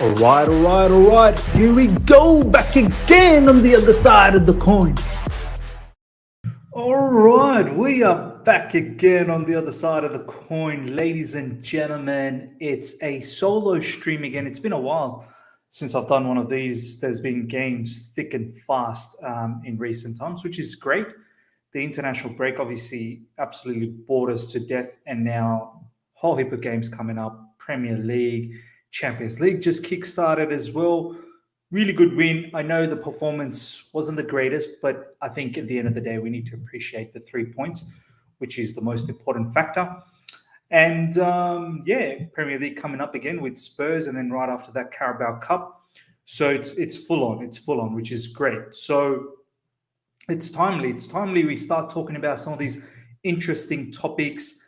All right. Here we go, back again on the other side of the coin. All right, we are back again on the other side of the coin, ladies and gentlemen. It's a solo stream again. It's been a while since I've done one of these. There's been games thick and fast in recent times, which is great. The international break obviously absolutely bored us to death, and now a whole heap of games coming up. Premier League, Champions League just kick-started as well. Really good win. I know the performance wasn't the greatest, but I think at the end of the day, we need to appreciate the 3 points, which is the most important factor. And Premier League coming up again with Spurs, and then right after that, Carabao Cup. So it's full on. It's full on, which is great. So it's timely. It's timely we start talking about some of these interesting topics.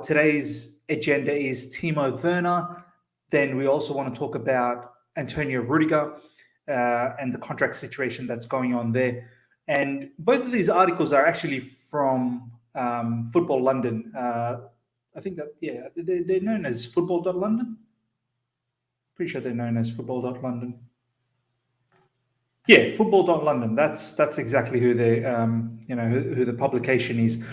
Today's agenda is Timo Werner. Then we also want to talk about Antonio Rudiger and the contract situation that's going on there. And both of these articles are actually from football.london. I think that, they're known as football.london. Pretty sure they're known as football.london. Yeah, football.london. That's exactly who they, who the publication is,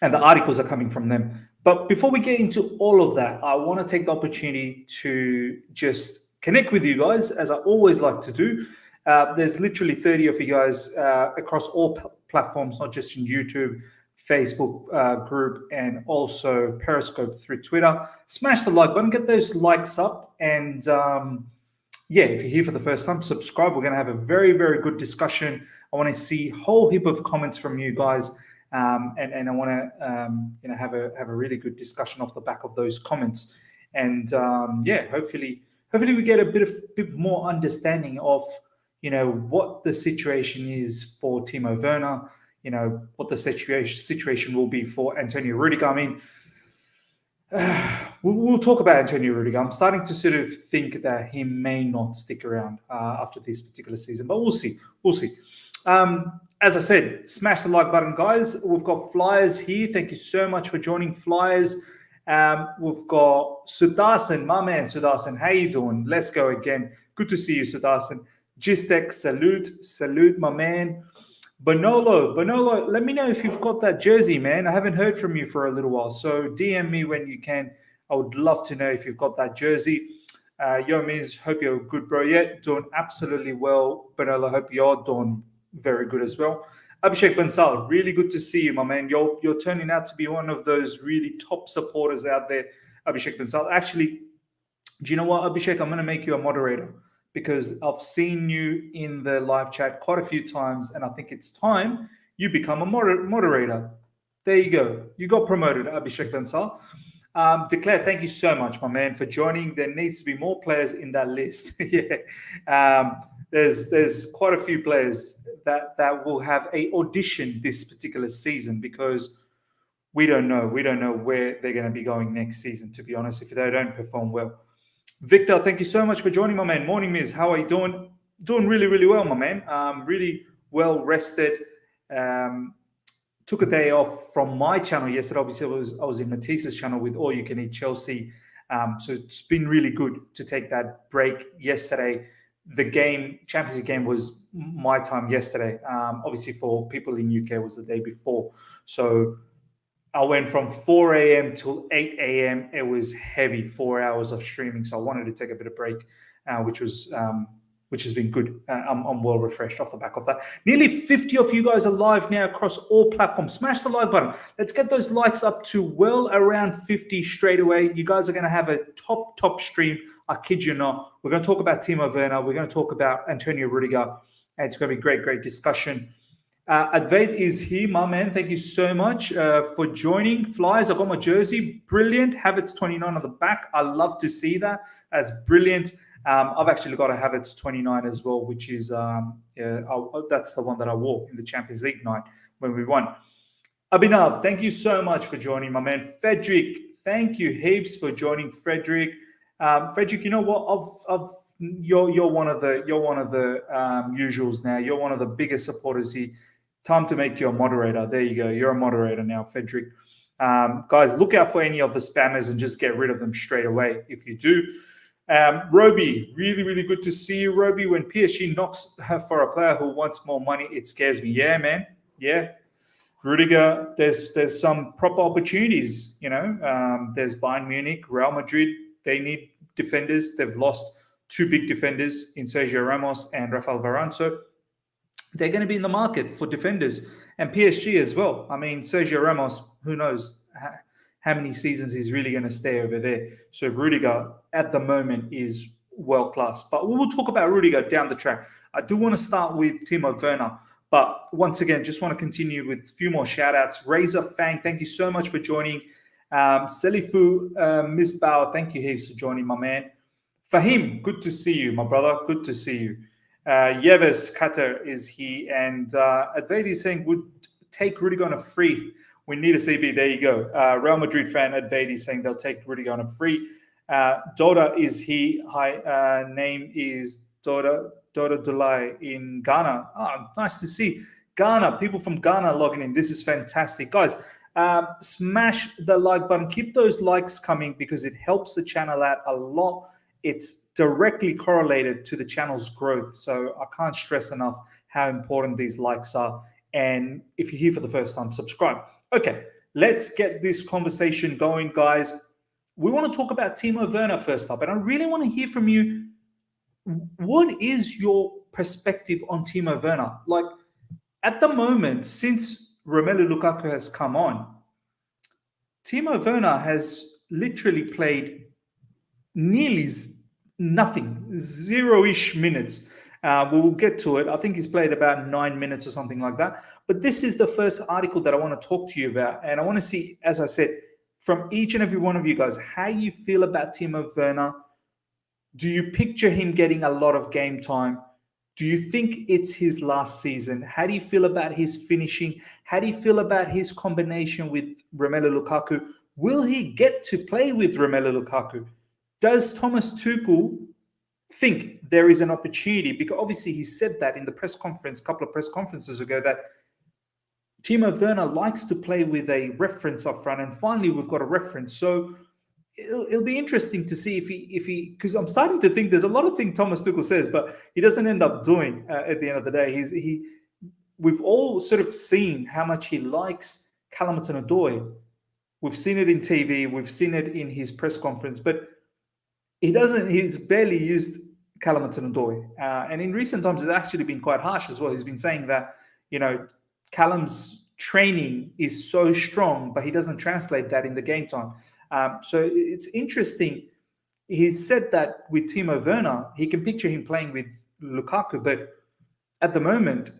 and the articles are coming from them. But before we get into all of that, I want to take the opportunity to just connect with you guys, as I always like to do. There's literally 30 of you guys across all platforms, not just in YouTube, Facebook group, and also Periscope through Twitter. Smash the like button, get those likes up, and if you're here for the first time, subscribe. We're going to have a very, very good discussion. I want to see a whole heap of comments from you guys, and I want to have a really good discussion off the back of those comments. And hopefully we get a bit more understanding of what the situation is for Timo Werner. What the situation will be for Antonio Rudiger. I mean, we'll talk about Antonio Rudiger. I'm starting to sort of think that he may not stick around after this particular season, but we'll see. We'll see. As I said, smash the like button, guys. We've got Flyers here. Thank you so much for joining, Flyers. We've got Sudarshan, my man Sudarshan. How you doing? Let's go again. Good to see you, Sudarshan. Gistek, salute, my man. Bonolo, let me know if you've got that jersey, man. I haven't heard from you for a little while, so DM me when you can. I would love to know if you've got that jersey. Yo, Miz, hope you're good, bro. Yeah, doing absolutely well. Bonolo, hope you're doing very good as well. Abhishek Bansal, really good to see you, my man. You're turning out to be one of those really top supporters out there, Abhishek Bansal. Actually, do you know what, Abhishek? I'm going to make you a moderator, because I've seen you in the live chat quite a few times, and I think it's time you become a moderator. There you go. You got promoted, Abhishek Bansal. Declare, thank you so much, my man, for joining. There needs to be more players in that list. There's quite a few players that will have a audition this particular season, because we don't know where they're going to be going next season, to be honest, if they don't perform well. Victor, thank you so much for joining, my man. Morning, Miz. How are you doing? Doing really, really well, my man. Really well rested. Took a day off from my channel yesterday. Obviously, I was in Matisse's channel with All You Can Eat Chelsea. So it's been really good to take that break yesterday. The Champions League game was my time yesterday. Obviously, for people in UK, it was the day before. So I went from 4 a.m. till 8 a.m. It was heavy, 4 hours of streaming. So I wanted to take a bit of break, which has been good. I'm well refreshed off the back of that. Nearly 50 of you guys are live now across all platforms. Smash the like button. Let's get those likes up to well around 50 straight away. You guys are going to have a top stream. I kid you not. We're going to talk about Timo Werner. We're going to talk about Antonio Rudiger. And it's going to be great discussion. Advait is here, my man. Thank you so much for joining. Flyers, I got my jersey. Brilliant. Havertz 29 on the back. I love to see that. That's brilliant. I've actually got a Havertz 29 as well, which is that's the one that I wore in the Champions League night when we won. Abhinav, thank you so much for joining, my man. Frederick, thank you heaps for joining, Frederick. Frederick, you know what? You're one of the usuals now. You're one of the biggest supporters here. Time to make you a moderator. There you go. You're a moderator now, Frederick. Guys, look out for any of the spammers and just get rid of them straight away if you do. Roby, really, really good to see you, Roby. When PSG knocks for a player who wants more money, it scares me. Yeah, man. Yeah. Rudiger, there's some proper opportunities, there's Bayern Munich, Real Madrid, they need defenders. They've lost two big defenders in Sergio Ramos and Rafael Varane. So they're going to be in the market for defenders, and PSG as well. I mean, Sergio Ramos, who knows how many seasons he's really going to stay over there. So Rudiger at the moment is world class. But we will talk about Rudiger down the track. I do want to start with Timo Werner. But once again, just want to continue with a few more shout outs. Razor Fang, thank you so much for joining. Selifu Miss Bauer, thank you heaps for joining, my man. Fahim, good to see you, my brother. Good to see you. Yeves Qatar is he, and Advedi is saying would take Rudiger on a free. We need a CB. There you go. Real Madrid fan Advedi saying they'll take Rudiger on a free. Doda is he. Hi, name is Doda Dulai in Ghana. Oh, nice to see Ghana. People from Ghana logging in. This is fantastic, guys. Smash the like button. Keep those likes coming because it helps the channel out a lot. It's directly correlated to the channel's growth. So I can't stress enough how important these likes are. And if you're here for the first time, subscribe. Okay, let's get this conversation going, guys. We want to talk about Timo Werner first up. And I really want to hear from you. What is your perspective on Timo Werner? Like, at the moment, since Romelu Lukaku has come on, Timo Werner has literally played nearly nothing, zero-ish minutes. We'll get to it. I think he's played about 9 minutes or something like that. But this is the first article that I want to talk to you about. And I want to see, as I said, from each and every one of you guys, how you feel about Timo Werner. Do you picture him getting a lot of game time? Do you think it's his last season? How do you feel about his finishing? How do you feel about his combination with Romelu Lukaku? Will he get to play with Romelu Lukaku? Does Thomas Tuchel think there is an opportunity? Because obviously he said that in the press conference, a couple of press conferences ago, that Timo Werner likes to play with a reference up front. And finally, we've got a reference. So it'll be interesting to see if he, because I'm starting to think there's a lot of things Thomas Tuchel says, but he doesn't end up doing at the end of the day. We've all sort of seen how much he likes Callum Hudson-Odoi. We've seen it in TV, we've seen it in his press conference, but he's barely used Callum Hudson-Odoi. And in recent times, it's actually been quite harsh as well. He's been saying that, Callum's training is so strong, but he doesn't translate that in the game time. So it's interesting. He said that with Timo Werner, he can picture him playing with Lukaku, but at the moment,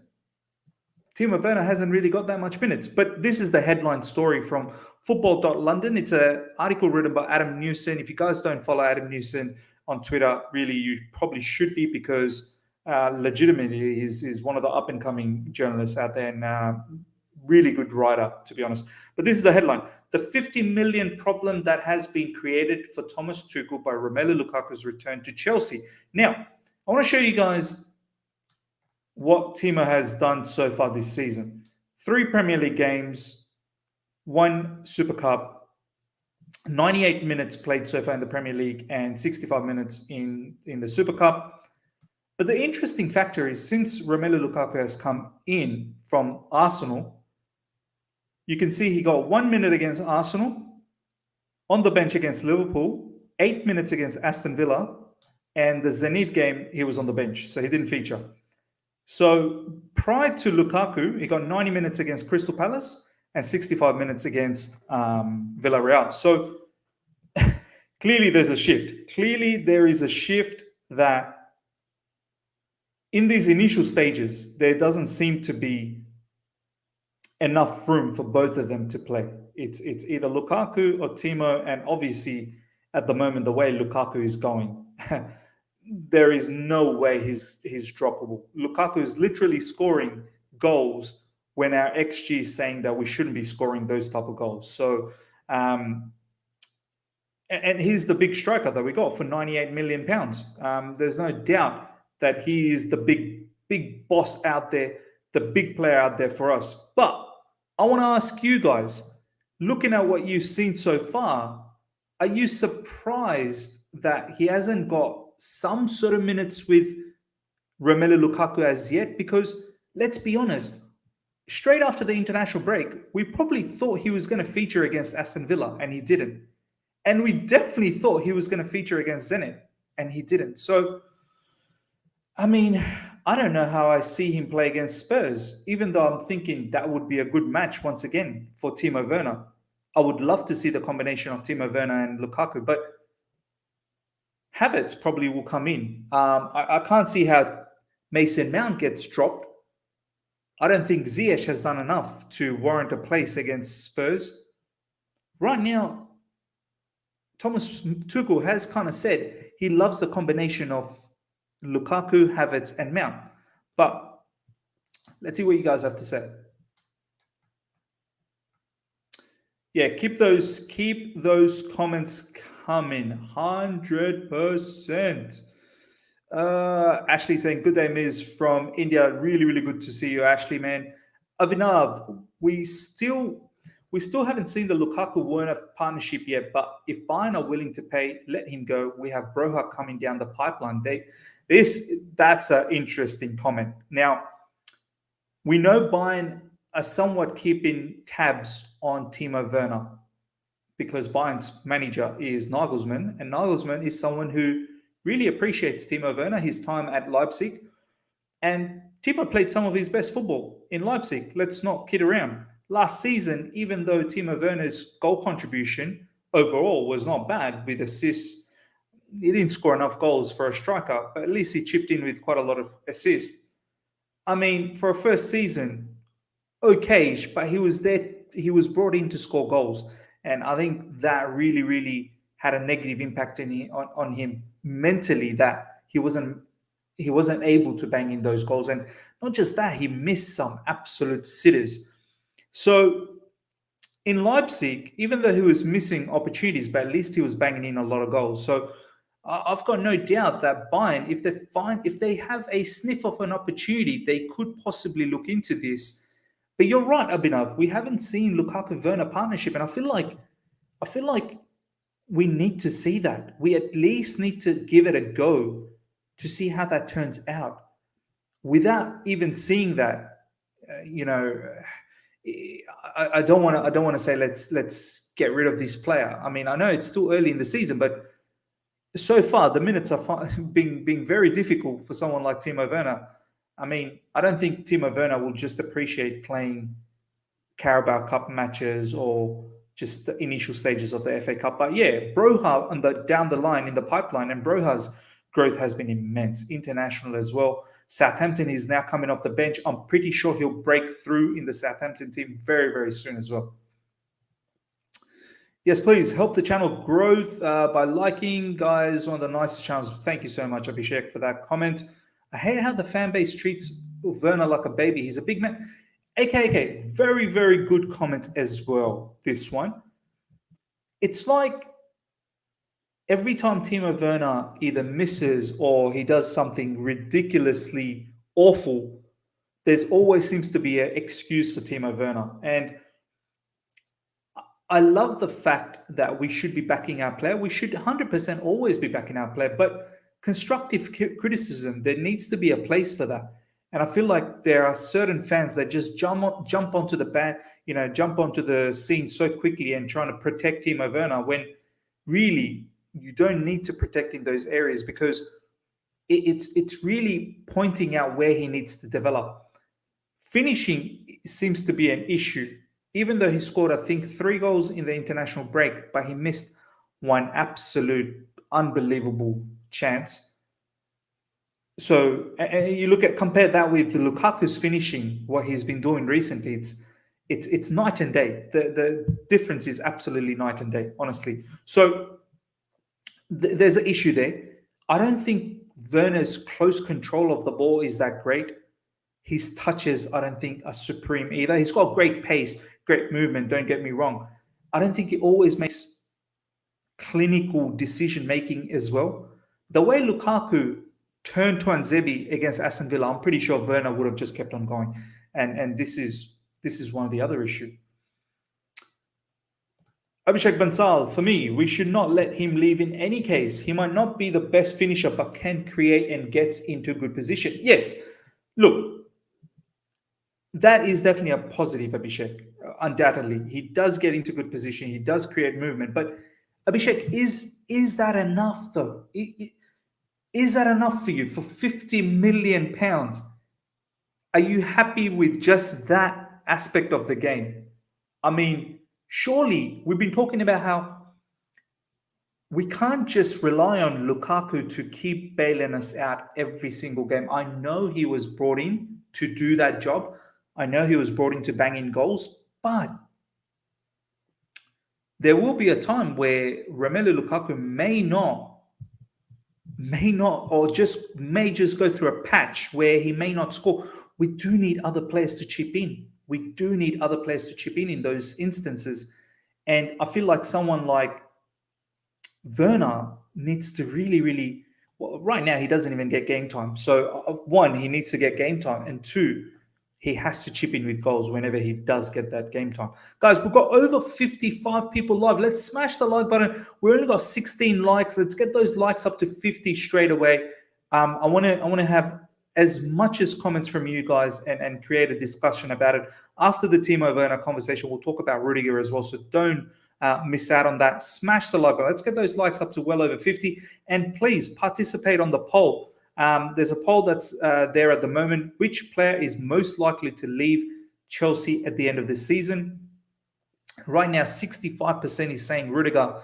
Timo Werner hasn't really got that much minutes. But this is the headline story from football.london. It's an article written by Adam Newson. If you guys don't follow Adam Newson on Twitter, really, you probably should be, because legitimately he's one of the up-and-coming journalists out there, and really good writer, to be honest. But this is the headline. The 50 million problem that has been created for Thomas Tuchel by Romelu Lukaku's return to Chelsea. Now, I want to show you guys what Timo has done so far this season. 3 Premier League games, 1 Super Cup, 98 minutes played so far in the Premier League, and 65 minutes in the Super Cup. But the interesting factor is, since Romelu Lukaku has come in from Arsenal, you can see he got 1 minute against Arsenal, on the bench against Liverpool, 8 minutes against Aston Villa, and the Zenit game, he was on the bench, so he didn't feature. So prior to Lukaku, he got 90 minutes against Crystal Palace and 65 minutes against Villarreal. So clearly there's a shift. Clearly there is a shift that in these initial stages, there doesn't seem to be enough room for both of them to play. It's either Lukaku or Timo, and obviously at the moment, the way Lukaku is going, there is no way he's droppable. Lukaku is literally scoring goals when our XG is saying that we shouldn't be scoring those type of goals. So, and he's the big striker that we got for £98 million. There's no doubt that he is the big boss out there, the big player out there for us. But I want to ask you guys, looking at what you've seen so far, are you surprised that he hasn't got some sort of minutes with Romelu Lukaku as yet, because let's be honest, straight after the international break, we probably thought he was going to feature against Aston Villa, and he didn't. And we definitely thought he was going to feature against Zenit, and he didn't. So, I mean, I don't know how I see him play against Spurs, even though I'm thinking that would be a good match once again for Timo Werner. I would love to see the combination of Timo Werner and Lukaku, but Havertz probably will come in. I can't see how Mason Mount gets dropped. I don't think Ziyech has done enough to warrant a place against Spurs. Right now, Thomas Tuchel has kind of said he loves the combination of Lukaku, Havertz, and Mount. But let's see what you guys have to say. Yeah, keep those comments coming. 100%. Ashley saying, good day, Miz from India. Really, really good to see you, Ashley, man. Avinav, we still haven't seen the Lukaku Werner partnership yet, but if Bayern are willing to pay, let him go. We have Broha coming down the pipeline. That's an interesting comment. Now, we know Bayern are somewhat keeping tabs on Timo Werner because Bayern's manager is Nagelsmann, and Nagelsmann is someone who really appreciates Timo Werner, his time at Leipzig. And Timo played some of his best football in Leipzig. Let's not kid around. Last season, even though Timo Werner's goal contribution overall was not bad with assists, he didn't score enough goals for a striker, but at least he chipped in with quite a lot of assists. I mean, for a first season, okay, but he was there. He was brought in to score goals, and I think that really, really had a negative impact on him mentally. That he wasn't able to bang in those goals, and not just that, he missed some absolute sitters. So in Leipzig, even though he was missing opportunities, but at least he was banging in a lot of goals. So I've got no doubt that Bayern, if they have a sniff of an opportunity, they could possibly look into this. But you're right, Abhinav. We haven't seen Lukaku Werner partnership, and I feel like we need to see that. We at least need to give it a go to see how that turns out. Without even seeing that, I don't want to say let's get rid of this player. I mean, I know it's still early in the season, but so far the minutes are being very difficult for someone like Timo Werner. I mean, I don't think Timo Werner will just appreciate playing Carabao Cup matches or just the initial stages of the FA Cup. But yeah, Broha down the line in the pipeline, and Broha's growth has been immense. International as well. Southampton is now coming off the bench. I'm pretty sure he'll break through in the Southampton team very, very soon as well. Yes, please help the channel growth by liking, guys. One of the nicest channels. Thank you so much, Abhishek, for that comment. I hate how the fan base treats Werner like a baby. He's a big man. Okay. Very, very good comment as well, this one. It's like every time Timo Werner either misses or he does something ridiculously awful, there's always seems to be an excuse for Timo Werner. And I love the fact that we should be backing our player. We should 100% always be backing our player. But constructive criticism, there needs to be a place for that. And I feel like there are certain fans that just jump onto the scene so quickly and trying to protect Timo Werner when really you don't need to protect in those areas, because it's really pointing out where he needs to develop. Finishing seems to be an issue, even though he scored, I think, 3 goals in the international break, but he missed one absolute unbelievable chance. So, and you compare that with Lukaku's finishing, what he's been doing recently. It's night and day. The difference is absolutely night and day, honestly. So there's an issue there. I don't think Werner's close control of the ball is that great. His touches, I don't think, are supreme either. He's got great pace, great movement, don't get me wrong. I don't think he always makes clinical decision-making as well. The way Lukaku turned Tuanzebe against Aston Villa, I'm pretty sure Werner would have just kept on going. And this is one of the other issues. Abhishek Bansal, for me, we should not let him leave in any case. He might not be the best finisher, but can create and gets into good position. Yes, look, that is definitely a positive, Abhishek. Undoubtedly, he does get into good position. He does create movement. But Abhishek, is that enough though? Is that enough for you for 50 million pounds? Are you happy with just that aspect of the game? I mean, surely we've been talking about how we can't just rely on Lukaku to keep bailing us out every single game. I know he was brought in to do that job. I know he was brought in to bang in goals, but there will be a time where Romelu Lukaku or just may just go through a patch where he may not score. We do need other players to chip in. We do need other players to chip in those instances. And I feel like someone like Werner needs to really, really, well, right now he doesn't even get game time. So, one, he needs to get game time. And two, he has to chip in with goals whenever he does get that game time. Guys, we've got over 55 people live. Let's smash the like button. We only got 16 likes. Let's get those likes up to 50 straight away. I want to have as much as comments from you guys and create a discussion about it. After the Timo Werner conversation, we'll talk about Rudiger as well. So don't miss out on that. Smash the like button. Let's get those likes up to well over 50. And please participate on the poll. There's a poll that's there at the moment. Which player is most likely to leave Chelsea at the end of the season? Right now, 65% is saying Rudiger,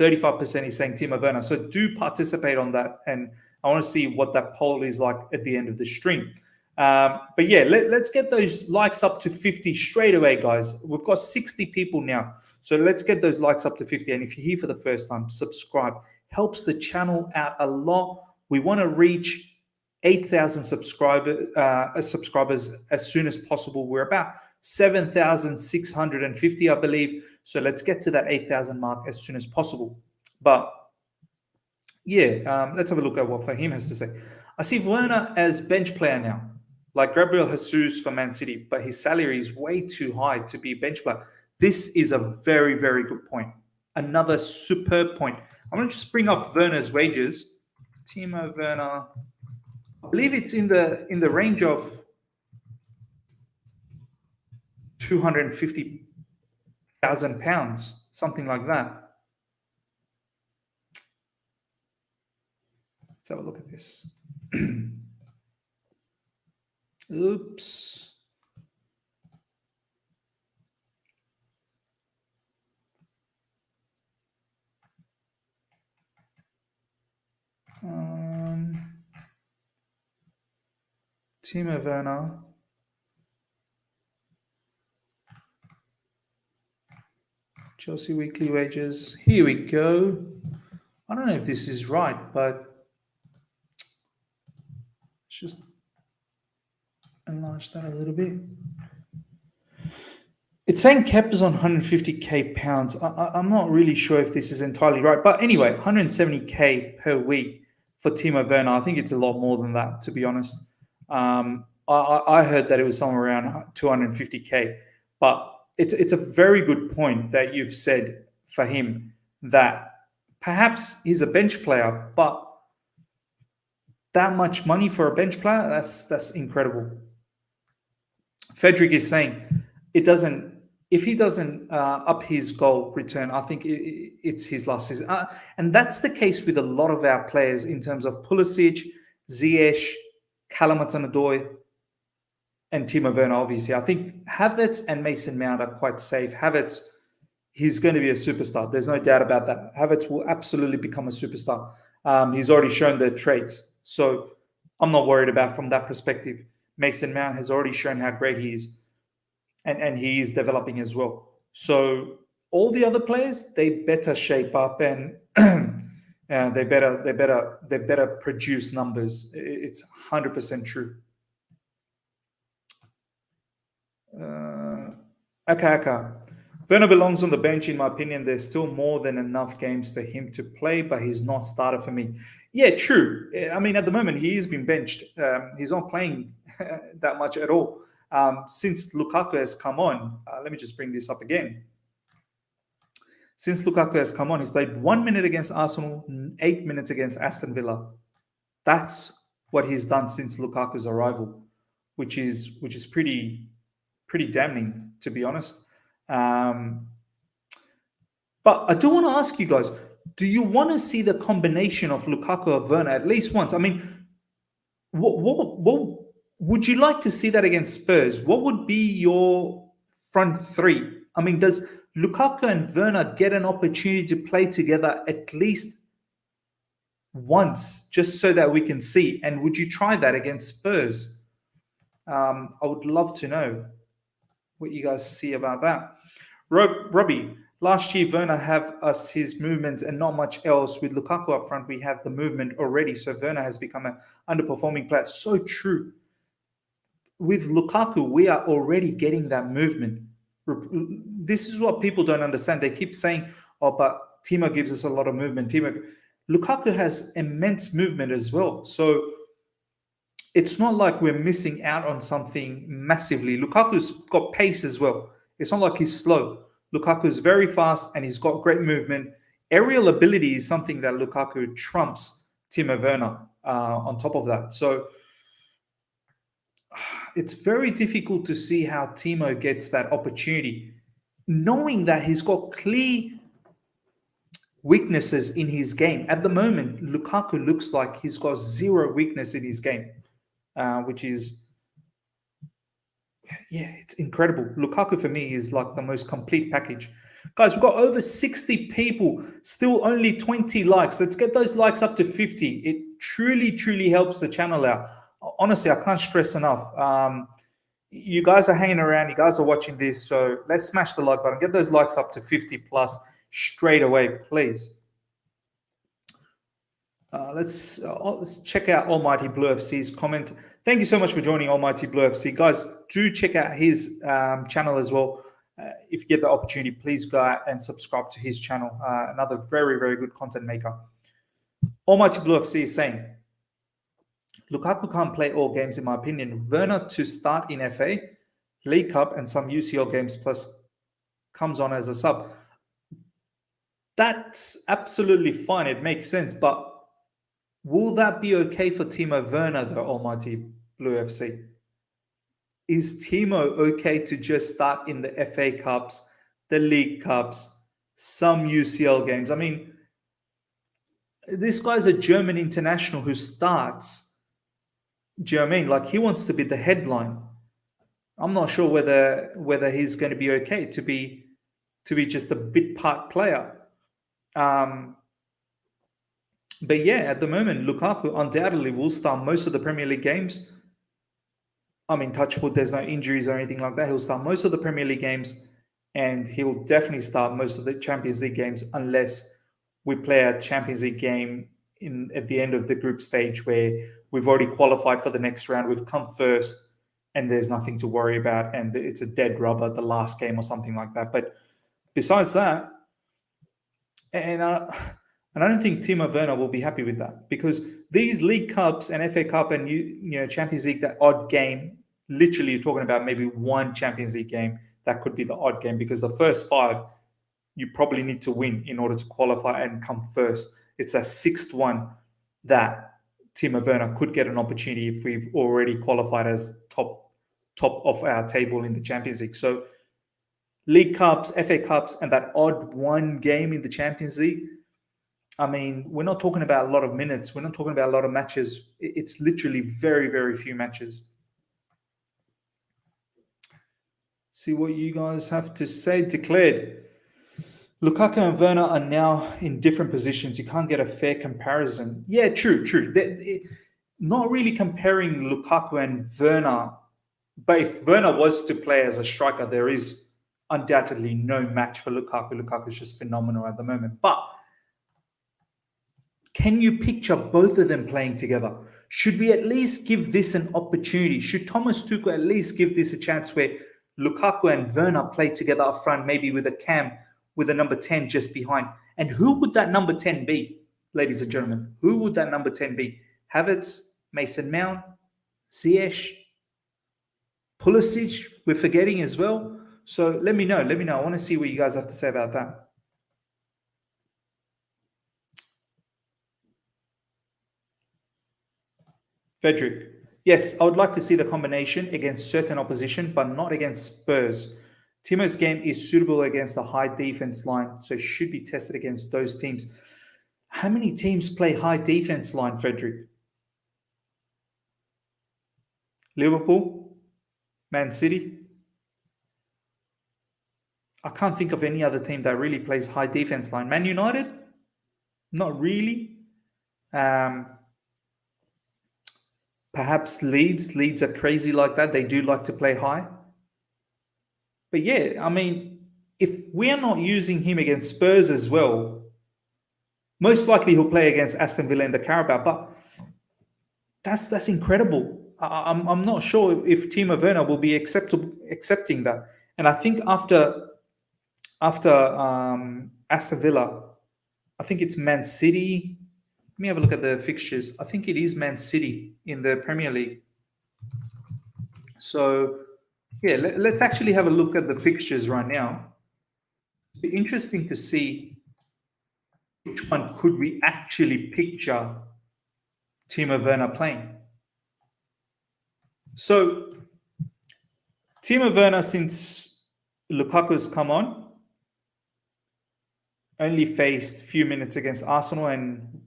35% is saying Timo Werner. So do participate on that. And I want to see what that poll is like at the end of the stream. But yeah, let's get those likes up to 50 straight away, guys. We've got 60 people now. So let's get those likes up to 50. And if you're here for the first time, subscribe. Helps the channel out a lot. We want to reach 8,000 subscribers as soon as possible. We're about 7,650, I believe. So let's get to that 8,000 mark as soon as possible. But yeah, let's have a look at what Fahim has to say. I see Werner as bench player now, like Gabriel Jesus for Man City, but his salary is way too high to be a bench player. This is a very, very good point. Another superb point. I'm going to just bring up Werner's wages. Timo Werner, I believe it's in the range of 250,000 pounds, something like that. Let's have a look at this. Oops. Timo Werner. Chelsea weekly wages. Here we go. I don't know if this is right, but let's just enlarge that a little bit. It's saying Kep is on 150k pounds. I'm not really sure if this is entirely right, but anyway, 170k per week for Timo Werner. I think it's a lot more than that, to be honest. I heard that it was somewhere around 250k, but it's a very good point that you've said for him that perhaps he's a bench player, but that much money for a bench player, that's incredible. Frederick is saying if he doesn't up his goal return, I think it's his last season. And that's the case with a lot of our players in terms of Pulisic, Ziyech, Callum Hudson-Odoi, and Timo Werner, obviously. I think Havertz and Mason Mount are quite safe. Havertz, he's going to be a superstar. There's no doubt about that. Havertz will absolutely become a superstar. He's already shown the traits. So I'm not worried about from that perspective. Mason Mount has already shown how great he is. And he is developing as well. So all the other players, they better shape up and they better produce numbers. It's 100% true. Okay. Werner belongs on the bench, in my opinion. There's still more than enough games for him to play, but he's not starter for me. Yeah, true. I mean, at the moment, he has been benched. He's not playing that much at all. Since Lukaku has come on, let me just bring this up again. Since Lukaku has come on, he's played 1 minute against Arsenal, 8 minutes against Aston Villa. That's what he's done since Lukaku's arrival, which is pretty damning, to be honest. But I do want to ask you guys: do you want to see the combination of Lukaku and Werner at least once? I mean, what would you like to see that against Spurs? What would be your front three? I mean, does Lukaku and Werner get an opportunity to play together at least once, just so that we can see? And would you try that against Spurs? I would love to know what you guys see about that. Robbie, last year Werner have us his movements and not much else. With Lukaku up front, we have the movement already. So Werner has become an underperforming player. So true. With Lukaku, we are already getting that movement. This is what people don't understand. They keep saying, "Oh, but Timo gives us a lot of movement." Lukaku has immense movement as well. So it's not like we're missing out on something massively. Lukaku's got pace as well. It's not like he's slow. Lukaku's very fast and he's got great movement. Aerial ability is something that Lukaku trumps Timo Werner on top of that. So it's very difficult to see how Timo gets that opportunity, knowing that he's got clear weaknesses in his game. At the moment, Lukaku looks like he's got zero weakness in his game, which is, it's incredible. Lukaku for me is like the most complete package. Guys, we've got over 60 people, still only 20 likes. Let's get those likes up to 50. It truly helps the channel out. Honestly, I can't stress enough. You guys are hanging around. You guys are watching this. So let's smash the like button. Get those likes up to 50 plus straight away, please. Let's check out Almighty Blue FC's comment. Thank you so much for joining Almighty Blue FC. Guys, do check out his channel as well. If you get the opportunity, please go out and subscribe to his channel. Another very good content maker. Almighty Blue FC is saying, Lukaku can't play all games in my opinion. Werner to start in FA, League Cup and some UCL games plus comes on as a sub. That's absolutely fine. It makes sense. But will that be okay for Timo Werner, though, Almighty Blue FC? Is Timo okay to just start in the FA Cups, the League Cups, some UCL games? I mean, this guy's a German international who starts. Do you know what I mean? Like, he wants to be the headline. I'm not sure whether he's going to be okay to be just a bit part player. But yeah, at the moment, Lukaku undoubtedly will start most of the Premier League games. I mean, touch wood, there's no injuries or anything like that. He'll start most of the Premier League games, and he'll definitely start most of the Champions League games unless we play a Champions League game at the end of the group stage where we've already qualified for the next round. We've come first, and there's nothing to worry about, and it's a dead rubber, the last game or something like that. But besides that, and I don't think Timo Werner will be happy with that, because these League Cups and FA Cup and Champions League, that odd game, literally you're talking about maybe one Champions League game that could be the odd game, because the first 5 you probably need to win in order to qualify and come first. It's a 6th one that Timo Werner could get an opportunity if we've already qualified as top of our table in the Champions League. So League Cups, FA Cups, and that odd one game in the Champions League, I mean, we're not talking about a lot of minutes. We're not talking about a lot of matches. It's literally very few matches. See what you guys have to say. Declared, Lukaku and Werner are now in different positions. You can't get a fair comparison. Yeah, true. Not really comparing Lukaku and Werner. But if Werner was to play as a striker, there is undoubtedly no match for Lukaku. Lukaku is just phenomenal at the moment. But can you picture both of them playing together? Should we at least give this an opportunity? Should Thomas Tuchel at least give this a chance where Lukaku and Werner play together up front, maybe with a cam, with a number 10 just behind? And who would that number 10 be, ladies and gentlemen? Who would that number 10 be? Havertz, Mason Mount, Ziyech, Pulisic, we're forgetting as well. So let me know. I want to see what you guys have to say about that. Frederick. Yes, I would like to see the combination against certain opposition, but not against Spurs. Timo's game is suitable against a high defense line, so should be tested against those teams. How many teams play high defense line, Frederick? Liverpool? Man City? I can't think of any other team that really plays high defense line. Man United? Not really. Perhaps Leeds. Leeds are crazy like that. They do like to play high. But yeah, I mean, if we're not using him against Spurs as well, most likely he'll play against Aston Villa in the Carabao. But that's incredible. I'm not sure if Timo Werner will be accepting that. And I think after Aston Villa, I think it's Man City. Let me have a look at the fixtures. I think it is Man City in the Premier League. So, yeah, let's actually have a look at the fixtures right now. It'd be interesting to see which one could we actually picture Timo Werner playing. So, Timo Werner, since Lukaku's come on, only faced a few minutes against Arsenal and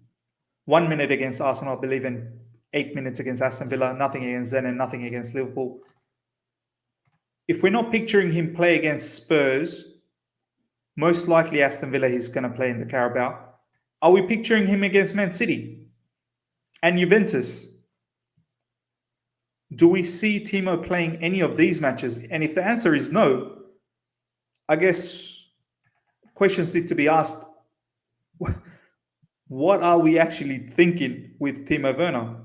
1 minute against Arsenal, I believe, and 8 minutes against Aston Villa, nothing against Zen and nothing against Liverpool. If we're not picturing him play against Spurs, most likely Aston Villa he's going to play in the Carabao. Are we picturing him against Man City and Juventus? Do we see Timo playing any of these matches? And if the answer is no, I guess questions need to be asked. What are we actually thinking with Timo Werner?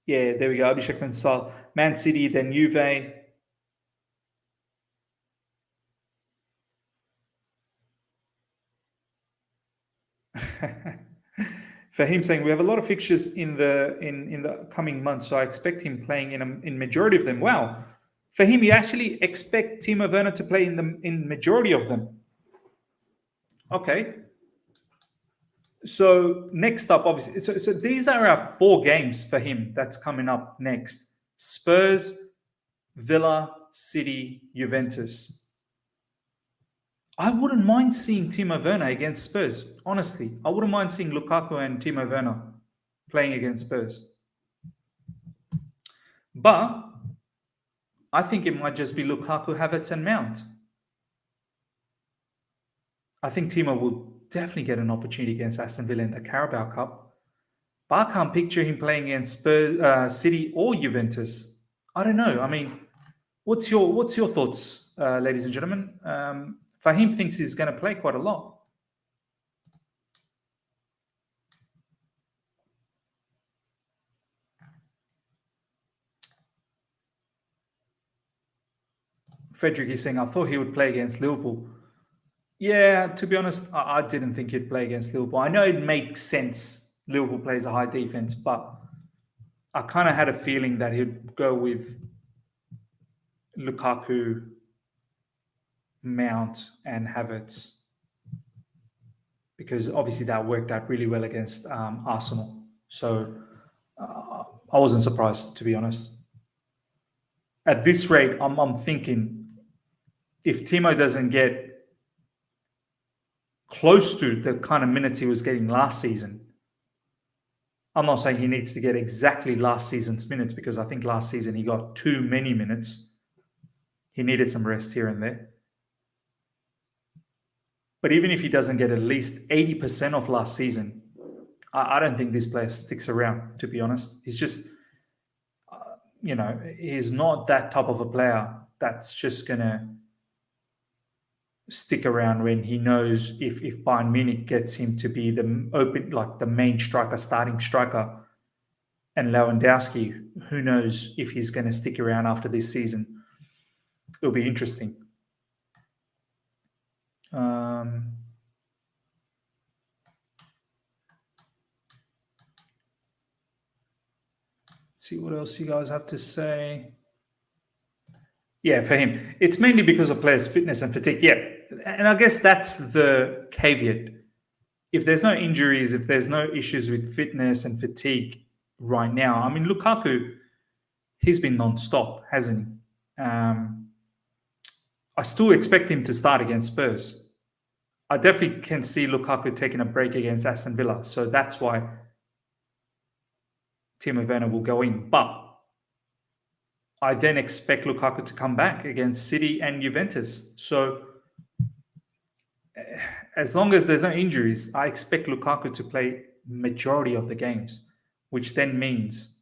Yeah, there we go. Abhishek Mansal. Man City, then Juve. Fahim saying we have a lot of fixtures in the coming months, so I expect him playing in majority of them. Wow, Fahim, you actually expect Timo Werner to play in majority of them? Okay. So next up, obviously, so these are our 4 games for him that's coming up next: Spurs, Villa, City, Juventus. I wouldn't mind seeing Timo Werner against Spurs. Honestly, I wouldn't mind seeing Lukaku and Timo Werner playing against Spurs. But I think it might just be Lukaku, Havertz, and Mount. I think Timo will definitely get an opportunity against Aston Villa in the Carabao Cup. But I can't picture him playing against Spurs, City, or Juventus. I don't know. I mean, what's your thoughts, ladies and gentlemen? Fahim thinks he's going to play quite a lot. Frederick is saying, I thought he would play against Liverpool. Yeah, to be honest, I didn't think he'd play against Liverpool. I know it makes sense. Liverpool plays a high defense, but I kind of had a feeling that he'd go with Lukaku, Mount, and Havertz, because obviously that worked out really well against Arsenal. So I wasn't surprised, to be honest. At this rate, I'm thinking if Timo doesn't get close to the kind of minutes he was getting last season, I'm not saying he needs to get exactly last season's minutes, because I think last season he got too many minutes. He needed some rest here and there. But even if he doesn't get at least 80% of last season, I don't think this player sticks around, to be honest. He's just, he's not that type of a player that's just going to stick around when he knows if Bayern Munich gets him to be the main striker, starting striker, and Lewandowski, who knows if he's going to stick around after this season. It'll be interesting. See what else you guys have to say. Yeah, for him, it's mainly because of players' fitness and fatigue. Yeah, and I guess that's the caveat. if there's no injuries, if there's no issues with fitness and fatigue right now, I mean, Lukaku, he's been non-stop, hasn't he? I still expect him to start against Spurs. I definitely can see Lukaku taking a break against Aston Villa. So that's why Timo Werner will go in. But I then expect Lukaku to come back against City and Juventus. So as long as there's no injuries, I expect Lukaku to play majority of the games, which then means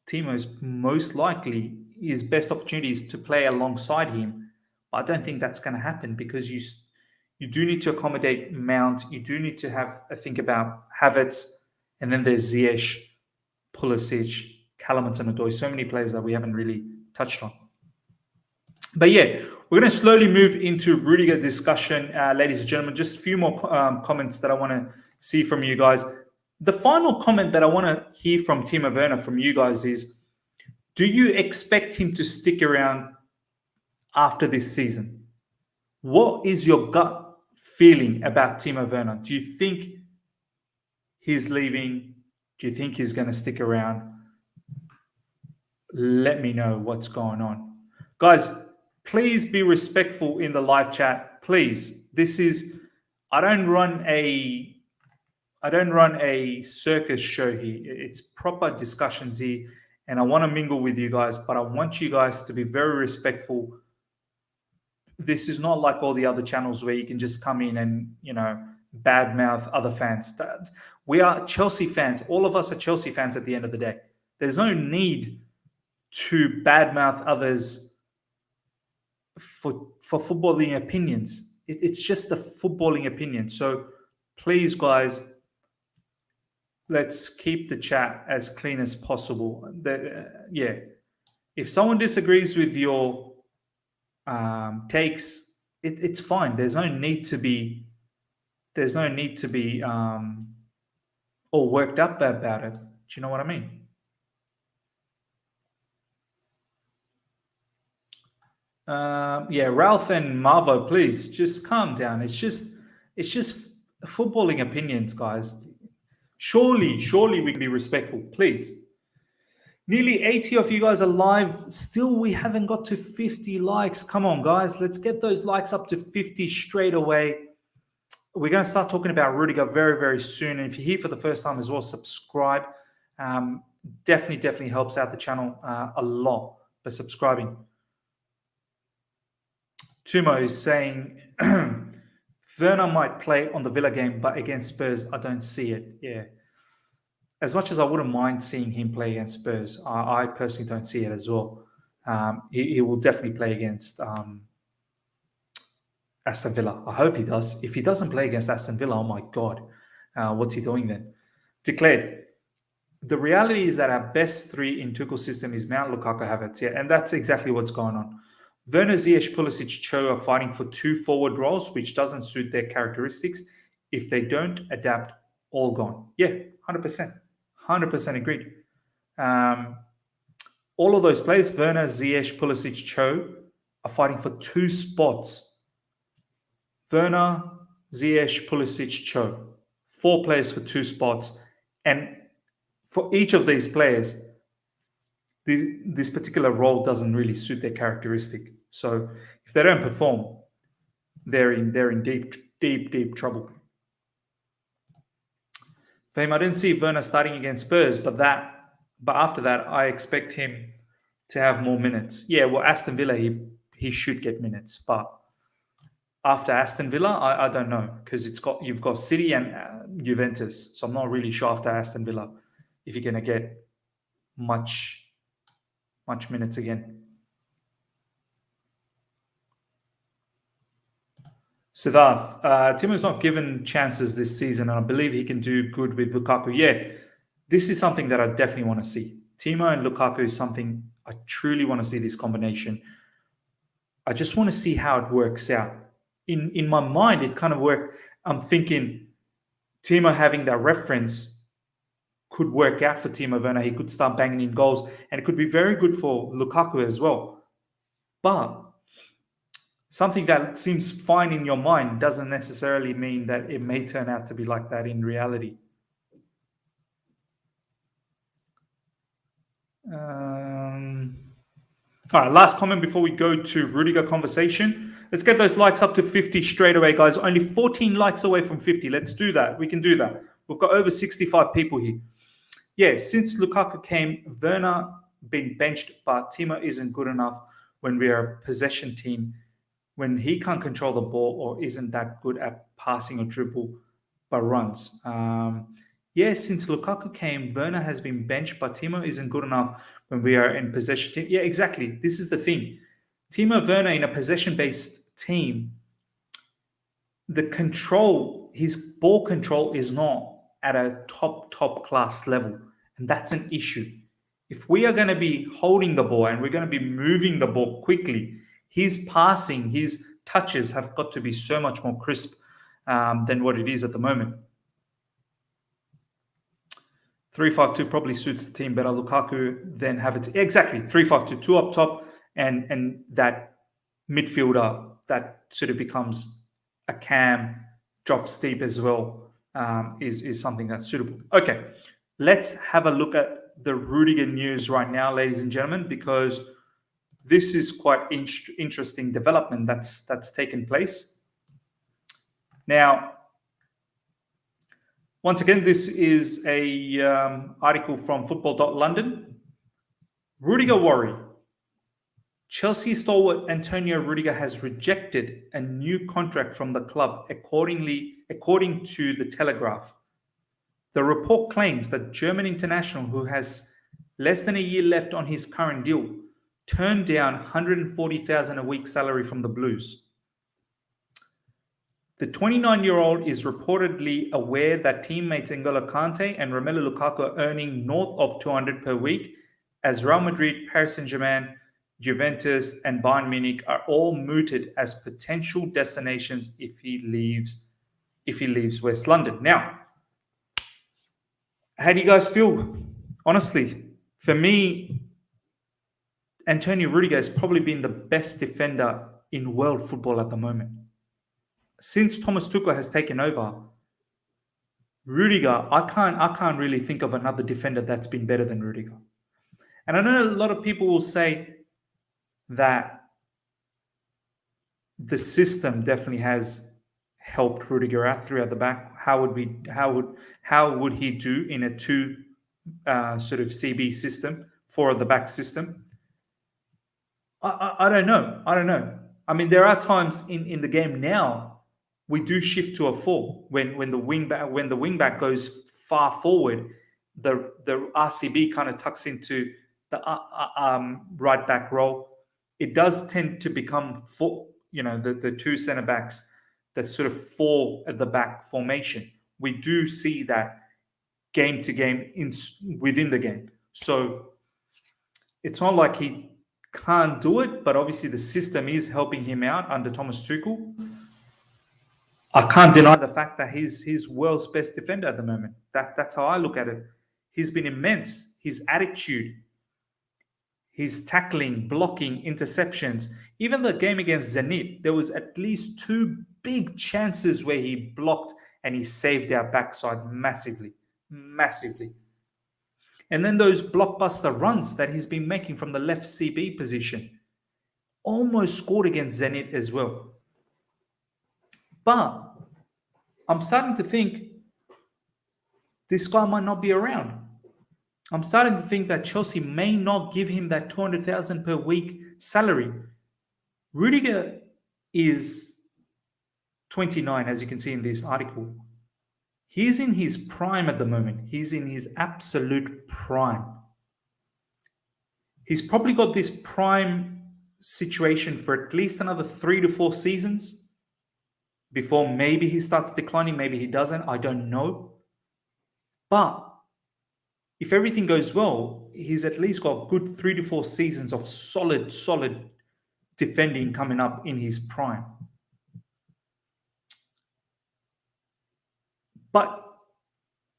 Timo's most likely his best opportunity is to play alongside him. But I don't think that's going to happen because you do need to accommodate Mount. You do need to have a think about Havertz, and then there's Ziyech, Pulisic, Callum Hudson-Odoi, so many players that we haven't really touched on. But yeah, we're going to slowly move into Rudiger discussion, ladies and gentlemen. Just a few more comments that I want to see from you guys. The final comment that I want to hear from Timo Werner from you guys is, do you expect him to stick around after this season? What is your gut feeling about Timo Werner? Do you think he's leaving? Do you think he's going to stick around? Let me know what's going on. Guys, please be respectful in the live chat. Please. I don't run a circus show here. It's proper discussions here, and I want to mingle with you guys, but I want you guys to be very respectful. This is not like all the other channels where you can just come in and, badmouth other fans. We are Chelsea fans. All of us are Chelsea fans at the end of the day. There's no need to badmouth others for footballing opinions. It's just a footballing opinion. So please, guys, let's keep the chat as clean as possible. If someone disagrees with your takes, it's fine. There's no need to be all worked up about it. Do you know what I mean? Ralph and Marvo, please just calm down. It's just footballing opinions, guys. Surely we can be respectful, please. Nearly 80 of you guys are live. Still, we haven't got to 50 likes. Come on, guys. Let's get those likes up to 50 straight away. We're going to start talking about Rudiger very, very soon. And if you're here for the first time as well, subscribe. Definitely helps out the channel a lot by subscribing. Timo is saying Werner might play on the Villa game, but against Spurs, I don't see it. Yeah. As much as I wouldn't mind seeing him play against Spurs, I personally don't see it as well. He will definitely play against Aston Villa. I hope he does. If he doesn't play against Aston Villa, oh my God, what's he doing then? Declared. The reality is that our best three in Tuchel's system is Mount, Lukaku, Havertz. Yeah, and that's exactly what's going on. Werner, Ziyech, Pulisic, Cho are fighting for two forward roles, which doesn't suit their characteristics. If they don't adapt, all gone. Yeah, 100%. 100% agreed. All of those players, Werner, Ziyech, Pulisic, Cho, are fighting for two spots. Werner, Ziyech, Pulisic, Cho. 4 players for 2 spots. And for each of these players, this particular role doesn't really suit their characteristic. So if they don't perform, they're in deep trouble. Fame, I didn't see Werner starting against Spurs, but after that, I expect him to have more minutes. Yeah, well, Aston Villa, he should get minutes, but after Aston Villa, I don't know, because you've got City and Juventus, so I'm not really sure after Aston Villa if you're going to get much minutes again. Siddharth, Timo's not given chances this season, and I believe he can do good with Lukaku. Yeah, this is something that I definitely want to see. Timo and Lukaku is something I truly want to see, this combination. I just want to see how it works out. In my mind, it kind of worked. I'm thinking Timo having that reference could work out for Timo Werner. He could start banging in goals, and it could be very good for Lukaku as well. But something that seems fine in your mind doesn't necessarily mean that it may turn out to be like that in reality. All right, last comment before we go to Rudiger conversation. Let's get those likes up to 50 straight away, guys. Only 14 likes away from 50. Let's do that. We can do that. We've got over 65 people here. Yeah, since Lukaku came, Werner been benched, but Timo isn't good enough when we are a possession team. When he can't control the ball or isn't that good at passing or dribble, but runs. Since Lukaku came, Werner has been benched, but Timo isn't good enough when we are in possession team. Yeah, exactly. This is the thing. Timo Werner in a possession-based team, the control, his ball control is not at a top class level. And that's an issue. If we are going to be holding the ball and we're going to be moving the ball quickly, his passing, his touches have got to be so much more crisp than what it is at the moment. 3-5-2 probably suits the team better. Lukaku then have it exactly 3-5-2, two up top, and that midfielder that sort of becomes a cam, drops deep as well, is something that's suitable. Okay, let's have a look at the Rudiger news right now, ladies and gentlemen, because this is quite interesting development that's taken place. Now, once again, this is a article from football.london. Rudiger worry. Chelsea stalwart Antonio Rudiger has rejected a new contract from the club, according to the Telegraph. The report claims that German international, who has less than a year left on his current deal, turned down 140,000 a week salary from the Blues. The 29-year-old is reportedly aware that teammates N'Golo Kante and Romelu Lukaku are earning north of 200 per week, as Real Madrid, Paris Saint-Germain, Juventus, and Bayern Munich are all mooted as potential destinations if he leaves West London. Now, how do you guys feel? Honestly, for me, Antonio Rudiger has probably been the best defender in world football at the moment. Since Thomas Tuchel has taken over, Rudiger, I can't really think of another defender that's been better than Rudiger. And I know a lot of people will say that the system definitely has helped Rudiger out throughout the back. How would he do in a two sort of CB system, four at the back system? I don't know. I mean, there are times in the game now we do shift to a four when the wing back goes far forward, the RCB kind of tucks into the right back role. It does tend to become four, the two centre backs that sort of four at the back formation. We do see that game to game within the game. So it's not like he can't do it, but obviously the system is helping him out under Thomas Tuchel. I can't deny the fact that he's world's best defender at the moment. That's how I look at it. He's been immense. His attitude, his tackling, blocking, interceptions. Even the game against Zenit, there was at least two big chances where he blocked and he saved our backside massively. And then those blockbuster runs that he's been making from the left CB position. Almost scored against Zenit as well. But I'm starting to think this guy might not be around. I'm starting to think that Chelsea may not give him that 200,000 per week salary. Rudiger is 29, as you can see in this article. He's in his prime at the moment. He's in his absolute prime. He's probably got this prime situation for at least another 3 to 4 seasons before maybe he starts declining, maybe he doesn't, I don't know. But if everything goes well, he's at least got good 3 to 4 seasons of solid defending coming up in his prime. But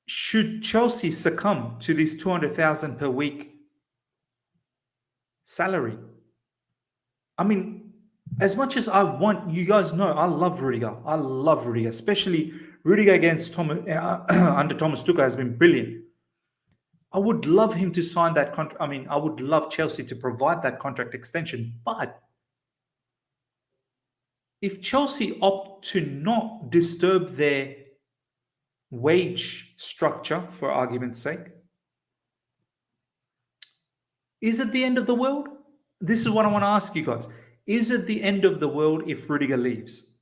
should Chelsea succumb to this 200,000 per week salary? I mean, As much as I want, you guys know, I love Rudiger. I love Rudiger, especially Rudiger against Thomas under Thomas Tuchel has been brilliant. I would love him to sign that contract. I mean, I would love Chelsea to provide that contract extension. But if Chelsea opt to not disturb their wage structure, for argument's sake, is it the end of the world? This is what I want to ask you guys. Is it the end of the world if Rudiger leaves?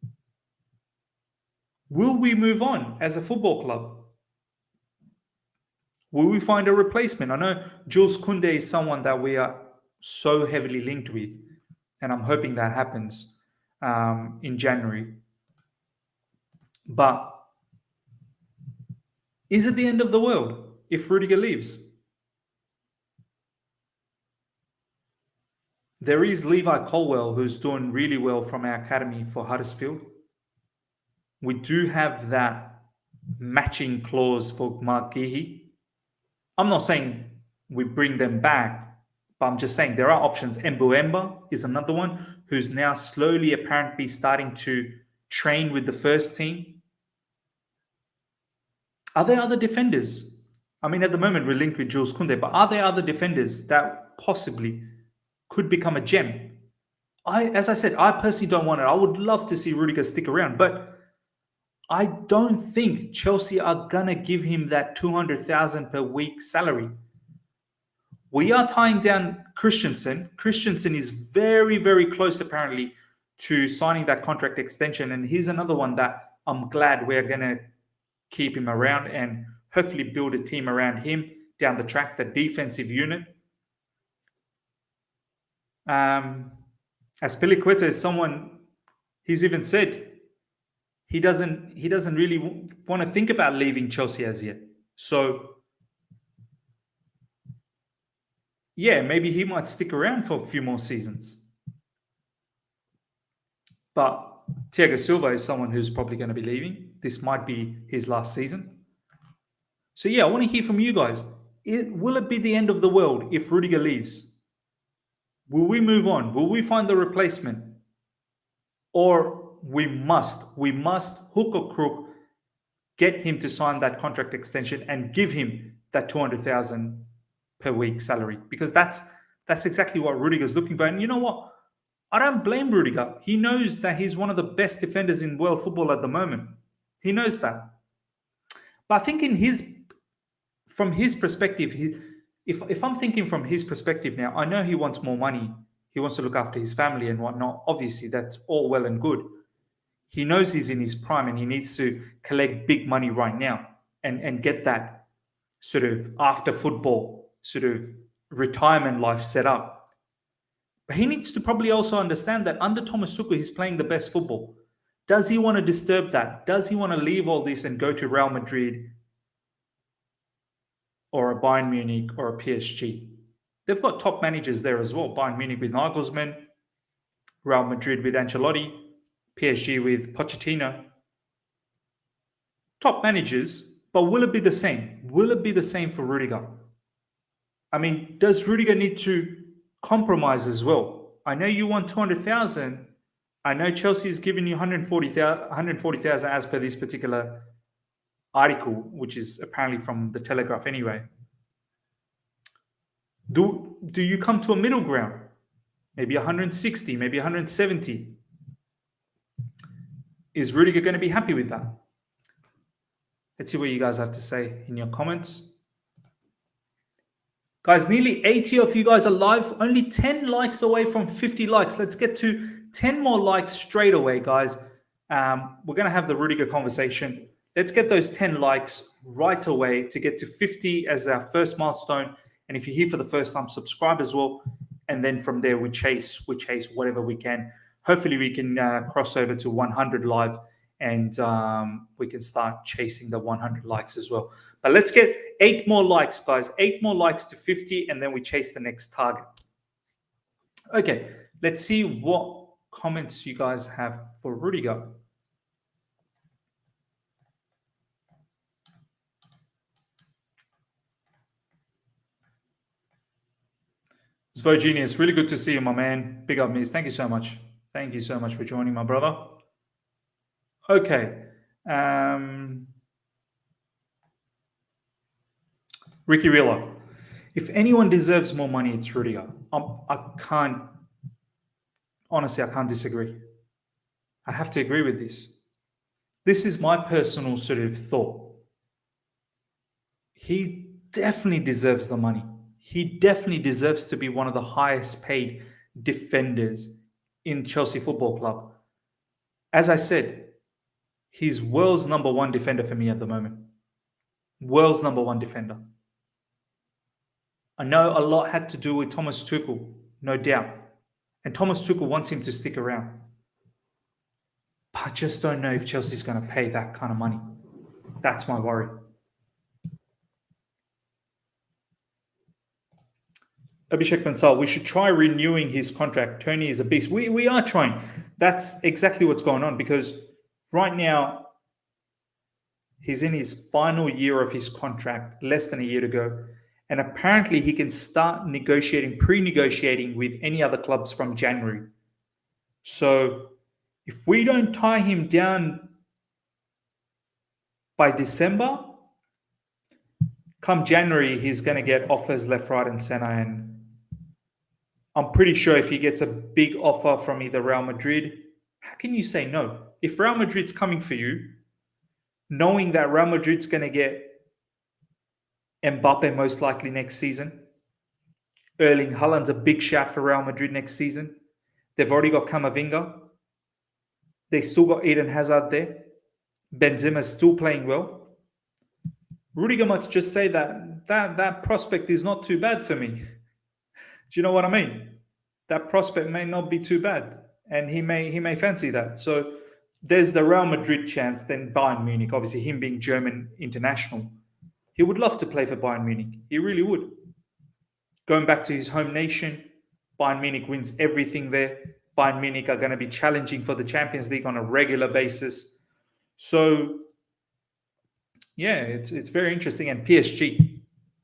Will we move on as a football club? Will we find a replacement? I know Jules Koundé is someone that we are so heavily linked with, and I'm hoping that happens in January. But is it the end of the world if Rudiger leaves? There is Levi Colwell, who's doing really well from our academy for Huddersfield. We do have that matching clause for Mark Gehi. I'm not saying we bring them back, but I'm just saying there are options. Mbuemba is another one who's now slowly apparently starting to train with the first team. Are there other defenders? I mean, at the moment we're linked with Jules Koundé, but are there other defenders that possibly could become a gem? As I said, I personally don't want it. I would love to see Rudiger stick around, but I don't think Chelsea are gonna give him that 200,000 per week salary. We are tying down Christensen. Christensen is very, very close apparently to signing that contract extension, and he's another one that I'm glad we're gonna keep him around and hopefully build a team around him down the track, the defensive unit. Azpilicueta is someone, he's even said he doesn't really want to think about leaving Chelsea as yet. So yeah, maybe he might stick around for a few more seasons. But Thiago Silva is someone who's probably going to be leaving. This might be his last season. So yeah, I want to hear from you guys. Will it be the end of the world if Rudiger leaves? Will we move on? Will we find the replacement? Or we must hook or crook, get him to sign that contract extension and give him that 200,000 per week salary, because that's exactly what Rudiger's looking for. And you know what? I don't blame Rudiger. He knows that he's one of the best defenders in world football at the moment. He knows that. But I think from his perspective, if I'm thinking from his perspective now, I know he wants more money. He wants to look after his family and whatnot. Obviously, that's all well and good. He knows he's in his prime and he needs to collect big money right now and get that sort of after football sort of retirement life set up. But he needs to probably also understand that under Thomas Tuchel, he's playing the best football. Does he want to disturb that? Does he want to leave all this and go to Real Madrid or a Bayern Munich or a PSG? They've got top managers there as well. Bayern Munich with Nagelsmann, Real Madrid with Ancelotti, PSG with Pochettino. Top managers, but will it be the same? Will it be the same for Rudiger? I mean, does Rudiger need to compromise as well? I know you want 200,000. I know Chelsea is giving you 140,000 as per this particular article, which is apparently from the Telegraph anyway. Do you come to a middle ground? Maybe 160, maybe 170. Is Rudiger going to be happy with that? Let's see what you guys have to say in your comments. Guys, nearly 80 of you guys are live. Only 10 likes away from 50 likes. Let's get to 10 more likes straight away, guys. We're going to have the Rudiger conversation. Let's get those 10 likes right away to get to 50 as our first milestone. And if you're here for the first time, subscribe as well. And then from there, we chase whatever we can. Hopefully, we can cross over to 100 live and we can start chasing the 100 likes as well. But let's get 8 more likes, guys. 8 more likes to 50, and then we chase the next target. Okay, let's see what comments you guys have for Rudiger. Svo Genius, really good to see you, my man. Big up, Miz. Thank you so much Thank you so much for joining, my brother. Okay. Um, Ricky Rilla. If anyone deserves more money, it's Rudiger. I can't, honestly, I can't disagree. I have to agree with this. This is my personal sort of thought. He definitely deserves the money. He definitely deserves to be one of the highest paid defenders in Chelsea Football Club. As I said, he's world's number one defender for me at the moment. World's number one defender. I know a lot had to do with Thomas Tuchel, no doubt. And Thomas Tuchel wants him to stick around. But I just don't know if Chelsea's going to pay that kind of money. That's my worry. Abhishek Bansal, we should try renewing his contract. Tony is a beast. We are trying. That's exactly what's going on, because right now he's in his final year of his contract, less than a year to go. And apparently he can start pre-negotiating with any other clubs from January. So if we don't tie him down by December, come January, he's going to get offers left, right, and center. And I'm pretty sure if he gets a big offer from either Real Madrid, how can you say no? If Real Madrid's coming for you, knowing that Real Madrid's going to get Mbappe most likely next season, Erling Haaland's a big shout for Real Madrid next season. They've already got Camavinga. They still got Eden Hazard there. Benzema's still playing well. Rudiger might just say that prospect is not too bad for me. Do you know what I mean? That prospect may not be too bad, and he may fancy that. So there's the Real Madrid chance, then Bayern Munich. Obviously, him being German international, he would love to play for Bayern Munich. He really would. Going back to his home nation, Bayern Munich wins everything there. Bayern Munich are going to be challenging for the Champions League on a regular basis. So, yeah, it's very interesting. And PSG,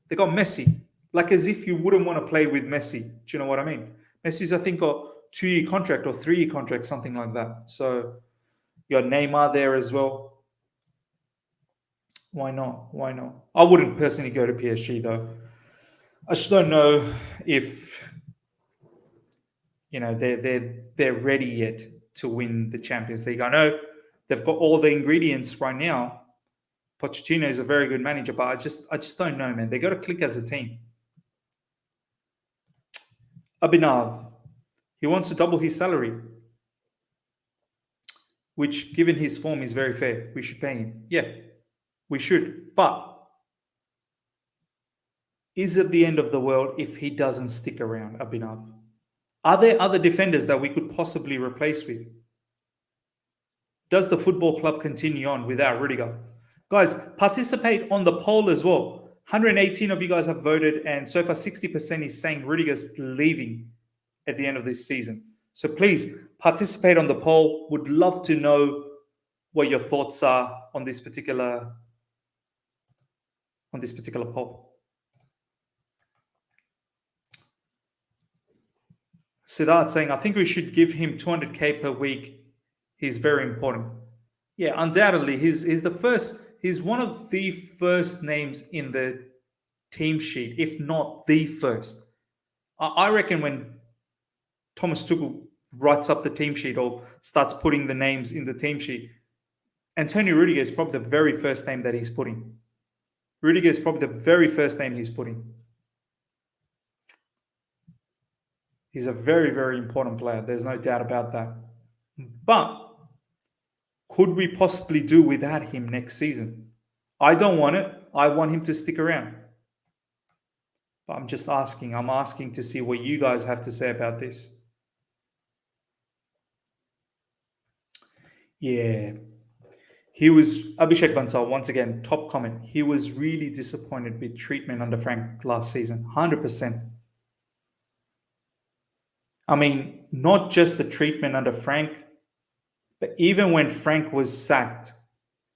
they got Messi. Like as if you wouldn't want to play with Messi. Do you know what I mean? Messi's, I think, got 2-year contract or 3-year contract, something like that. So, you got Neymar there as well. Why not? Why not? I wouldn't personally go to PSG, though. I just don't know if they're ready yet to win the Champions League. I know they've got all the ingredients right now. Pochettino is a very good manager, but I just don't know, man. They got to click as a team. Abhinav, he wants to double his salary, which, given his form, is very fair. We should pay him. Yeah, we should. But is it the end of the world if he doesn't stick around, Abhinav? Are there other defenders that we could possibly replace with? Does the football club continue on without Rudiger? Guys, participate on the poll as well. 118 of you guys have voted, and so far 60% is saying Rudiger's leaving at the end of this season. So please participate on the poll. Would love to know what your thoughts are on this particular poll. Siddharth saying, I think we should give him 200k per week. He's very important. Yeah, undoubtedly, he's one of the first names in the team sheet, if not the first. I reckon when Thomas Tuchel writes up the team sheet or starts putting the names in the team sheet, Antonio Rudiger is probably the very first name that he's putting. Rudiger is probably the very first name he's putting. He's a very, very important player. There's no doubt about that. But could we possibly do without him next season? I don't want it. I want him to stick around. But I'm just asking. I'm asking to see what you guys have to say about this. Yeah. Abhishek Bansal, once again, top comment. He was really disappointed with treatment under Frank last season. 100%. I mean, not just the treatment under Frank, but even when Frank was sacked,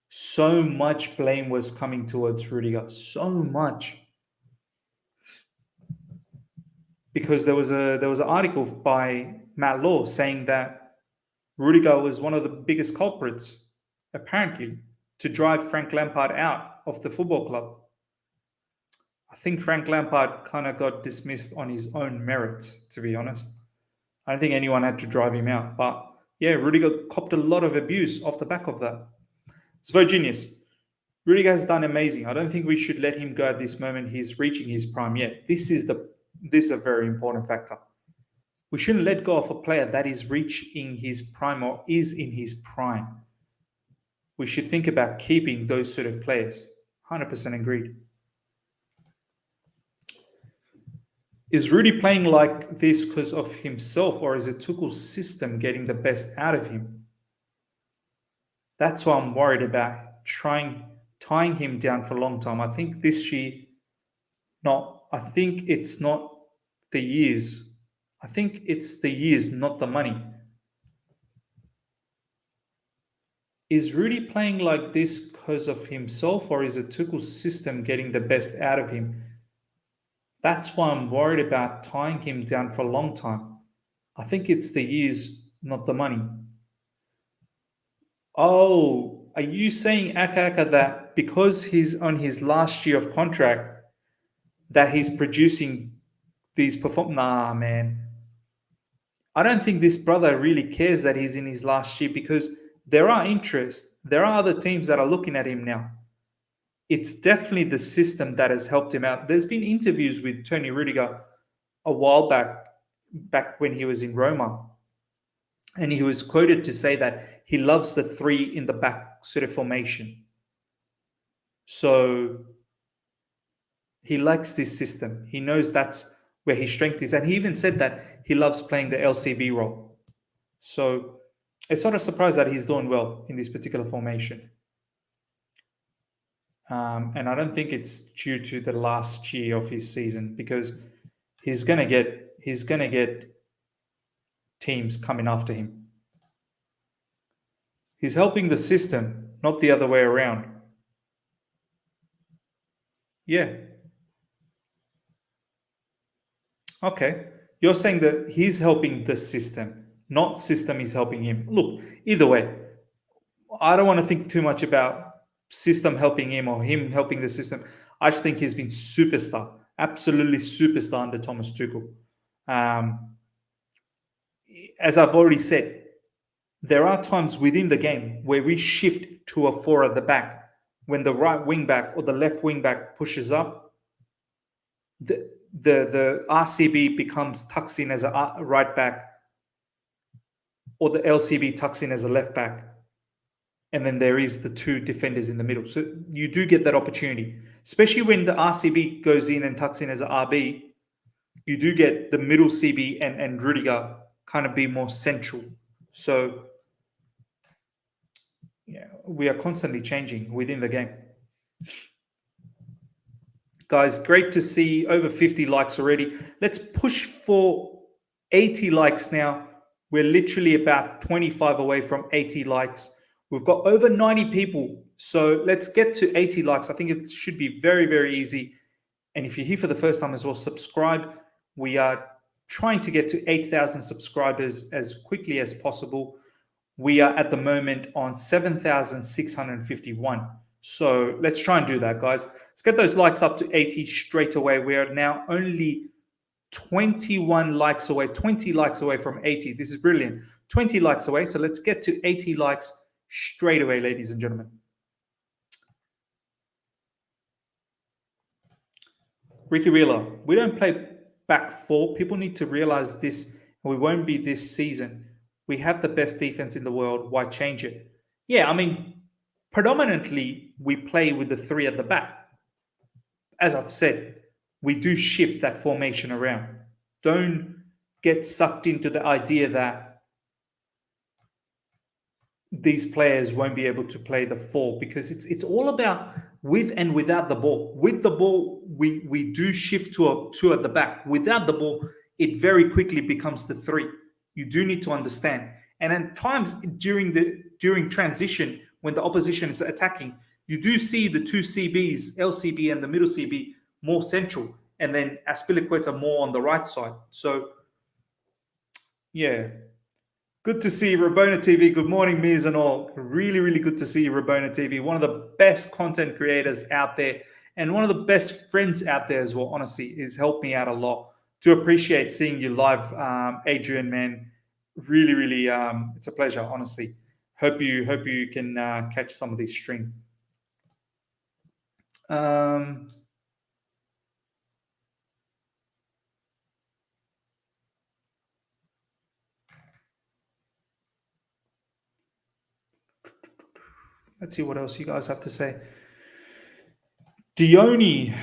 so much blame was coming towards Rudiger. So much. Because there was an article by Matt Law saying that Rudiger was one of the biggest culprits, apparently, to drive Frank Lampard out of the football club. I think Frank Lampard kind of got dismissed on his own merits, to be honest. I don't think anyone had to drive him out. But yeah, Rudiger copped a lot of abuse off the back of that. It's very genius. Rudiger has done amazing. I don't think we should let him go at this moment. He's reaching his prime yet. This is a very important factor. We shouldn't let go of a player that is reaching his prime or is in his prime. We should think about keeping those sort of players. 100% agreed. Is Rudy playing like this because of himself, or is it Tuchel's system getting the best out of him? That's why I'm worried about tying him down for a long time. I think this year, I think it's not the years. I think it's the years, not the money. Is Rudy playing like this because of himself, or is it Tuchel's system getting the best out of him? That's why I'm worried about tying him down for a long time. I think it's the years, not the money. Oh, are you saying, Aka, that because he's on his last year of contract, that he's producing these Nah, man. I don't think this brother really cares that he's in his last year, because there are interests. There are other teams that are looking at him now. It's definitely the system that has helped him out. There's been interviews with Antonio Rudiger a while back when he was in Roma. And he was quoted to say that he loves the three in the back sort of formation. So he likes this system. He knows that's where his strength is. And he even said that he loves playing the LCB role. So it's not a surprise that he's doing well in this particular formation. And I don't think it's due to the last year of his season, because he's gonna get teams coming after him. He's helping the system, not the other way around. Yeah. Okay. You're saying that he's helping the system, not system is helping him. Look, either way, I don't want to think too much about system helping him or him helping the system. I just think he's been superstar, absolutely superstar under Thomas Tuchel. As I've already said, there are times within the game where we shift to a 4 at the back. When the right wing back or the left wing back pushes up, the RCB tucks in as a right back, or the LCB tucks in as a left back. And then there is the two defenders in the middle. So you do get that opportunity, especially when the RCB goes in and tucks in as an RB. You do get the middle CB and Rudiger kind of be more central. So yeah, we are constantly changing within the game. Guys, great to see over 50 likes already. Let's push for 80 likes now. We're literally about 25 away from 80 likes. We've got over 90 people. So let's get to 80 likes. I think it should be very, very easy. And if you're here for the first time as well, subscribe. We are trying to get to 8,000 subscribers as quickly as possible. We are at the moment on 7,651. So let's try and do that, guys. Let's get those likes up to 80 straight away. We are now only 21 likes away, 20 likes away from 80. This is brilliant. 20 likes away. So let's get to 80 likes straight away, ladies and gentlemen. Ricky Wheeler, we don't play back four. People need to realize this, and we won't be this season. We have the best defense in the world. Why change it? Yeah, I mean, predominantly we play with the three at the back. As I've said, we do shift that formation around. Don't get sucked into the idea that these players won't be able to play the four, because it's all about with and without the ball. With the ball, we do shift to a two at the back. Without the ball, it very quickly becomes the three. You do need to understand. And at times during transition, when the opposition is attacking, you do see the two CBs, LCB and the middle CB, more central, and then Azpilicueta more on the right side. So, yeah. Good to see you, Rabona TV. Good morning, Miz and all. Really, really good to see you, Rabona TV. One of the best content creators out there and one of the best friends out there as well, honestly. Is helped me out a lot. To appreciate seeing you live, Adrian, man. Really, really, it's a pleasure, honestly. Hope you can catch some of this stream. Um, let's see what else you guys have to say. Dione,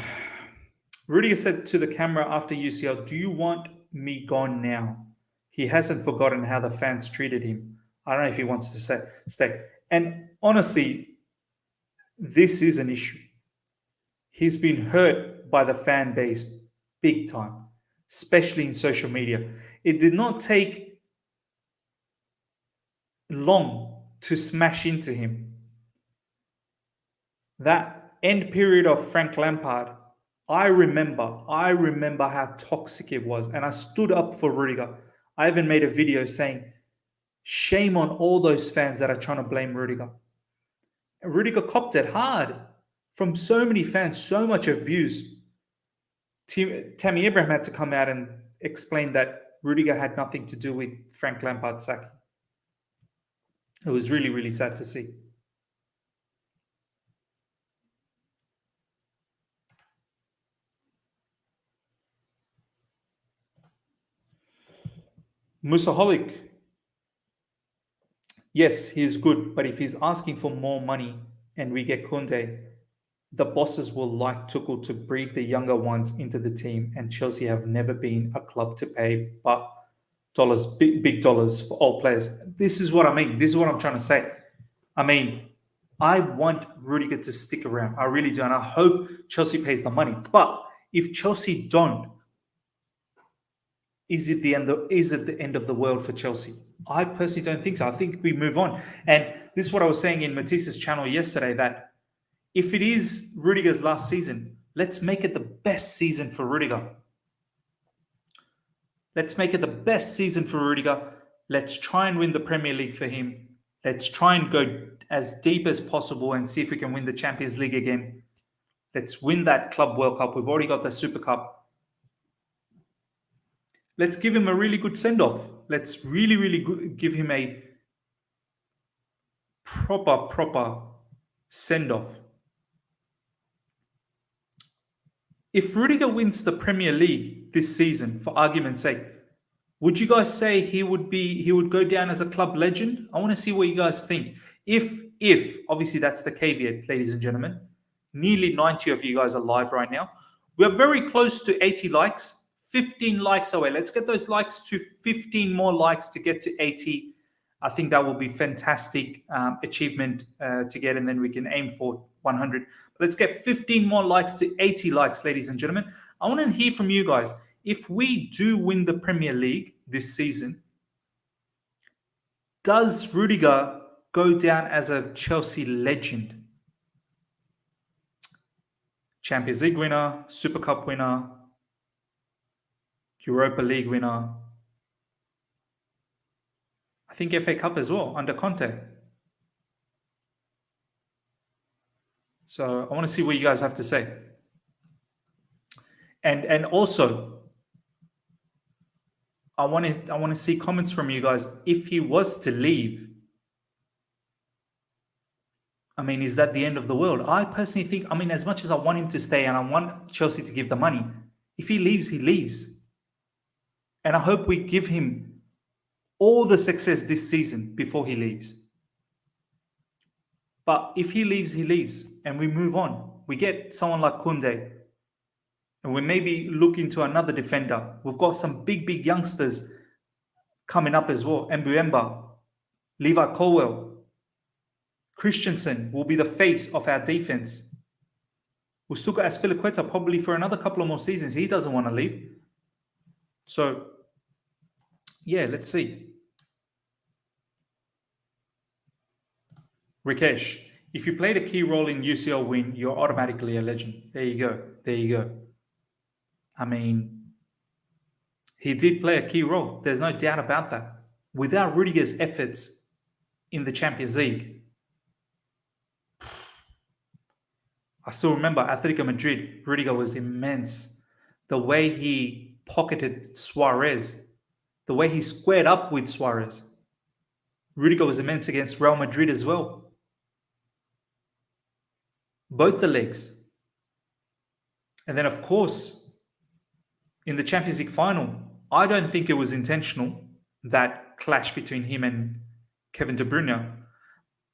Rudiger said to the camera after UCL, "Do you want me gone now?" He hasn't forgotten how the fans treated him. I don't know if he wants to stay. And honestly, this is an issue. He's been hurt by the fan base big time, especially in social media. It did not take long to smash into him. That end period of Frank Lampard, I remember how toxic it was. And I stood up for Rudiger. I even made a video saying, shame on all those fans that are trying to blame Rudiger. Rudiger copped it hard from so many fans, so much abuse. Tammy Abraham had to come out and explain that Rudiger had nothing to do with Frank Lampard's sacking. It was really, really sad to see. Musaholic. Yes, he is good, but if he's asking for more money and we get Kunde, the bosses will like Tuchel to breed the younger ones into the team, and Chelsea have never been a club to pay but dollars, big dollars for all players. This is what I mean. This is what I'm trying to say. I mean, I want Rudiger to stick around. I really do, and I hope Chelsea pays the money. But if Chelsea don't, is it the end of the world for Chelsea? I personally don't think so. I think we move on. And this is what I was saying in Matisse's channel yesterday, that if it is Rudiger's last season, let's make it the best season for Rudiger. Let's make it the best season for Rudiger. Let's try and win the Premier League for him. Let's try and go as deep as possible and see if we can win the Champions League again. Let's win that Club World Cup. We've already got the Super Cup. Let's give him a really good send-off. Let's really, really give him a proper send-off. If Rudiger wins the Premier League this season, for argument's sake, would you guys say he would go down as a club legend? I want to see what you guys think. If obviously that's the caveat, ladies and gentlemen. Nearly 90 of you guys are live right now. We're very close to 80 likes. 15 likes away. Let's get those likes to 15 more likes to get to 80. I think that will be fantastic achievement to get, and then we can aim for 100. But let's get 15 more likes to 80 likes, ladies and gentlemen. I want to hear from you guys. If we do win the Premier League this season, does Rudiger go down as a Chelsea legend? Champions League winner, Super Cup winner, Europa League winner. I think FA Cup as well, under Conte. So I want to see what you guys have to say. And also, I want to see comments from you guys. If he was to leave, I mean, is that the end of the world? I personally think, I mean, as much as I want him to stay and I want Chelsea to give the money, if he leaves, he leaves. And I hope we give him all the success this season before he leaves. But if he leaves, he leaves, and we move on. We get someone like Kunde, and we maybe look into another defender. We've got some big youngsters coming up as well. Mbuemba, Levi Colwell, Christensen will be the face of our defense. We'll still got Azpilicueta probably for another couple of more seasons. He doesn't want to leave. So, yeah, let's see. Rikesh, if you played a key role in UCL win, you're automatically a legend. There you go. There you go. I mean, he did play a key role. There's no doubt about that. without Rudiger's efforts in the Champions League, I still remember Atletico Madrid, Rudiger was immense. The way he pocketed Suarez, the way he squared up with Suarez. Rudiger was immense against Real Madrid as well. Both the legs. And then, of course, in the Champions League final, I don't think it was intentional, that clash between him and Kevin De Bruyne.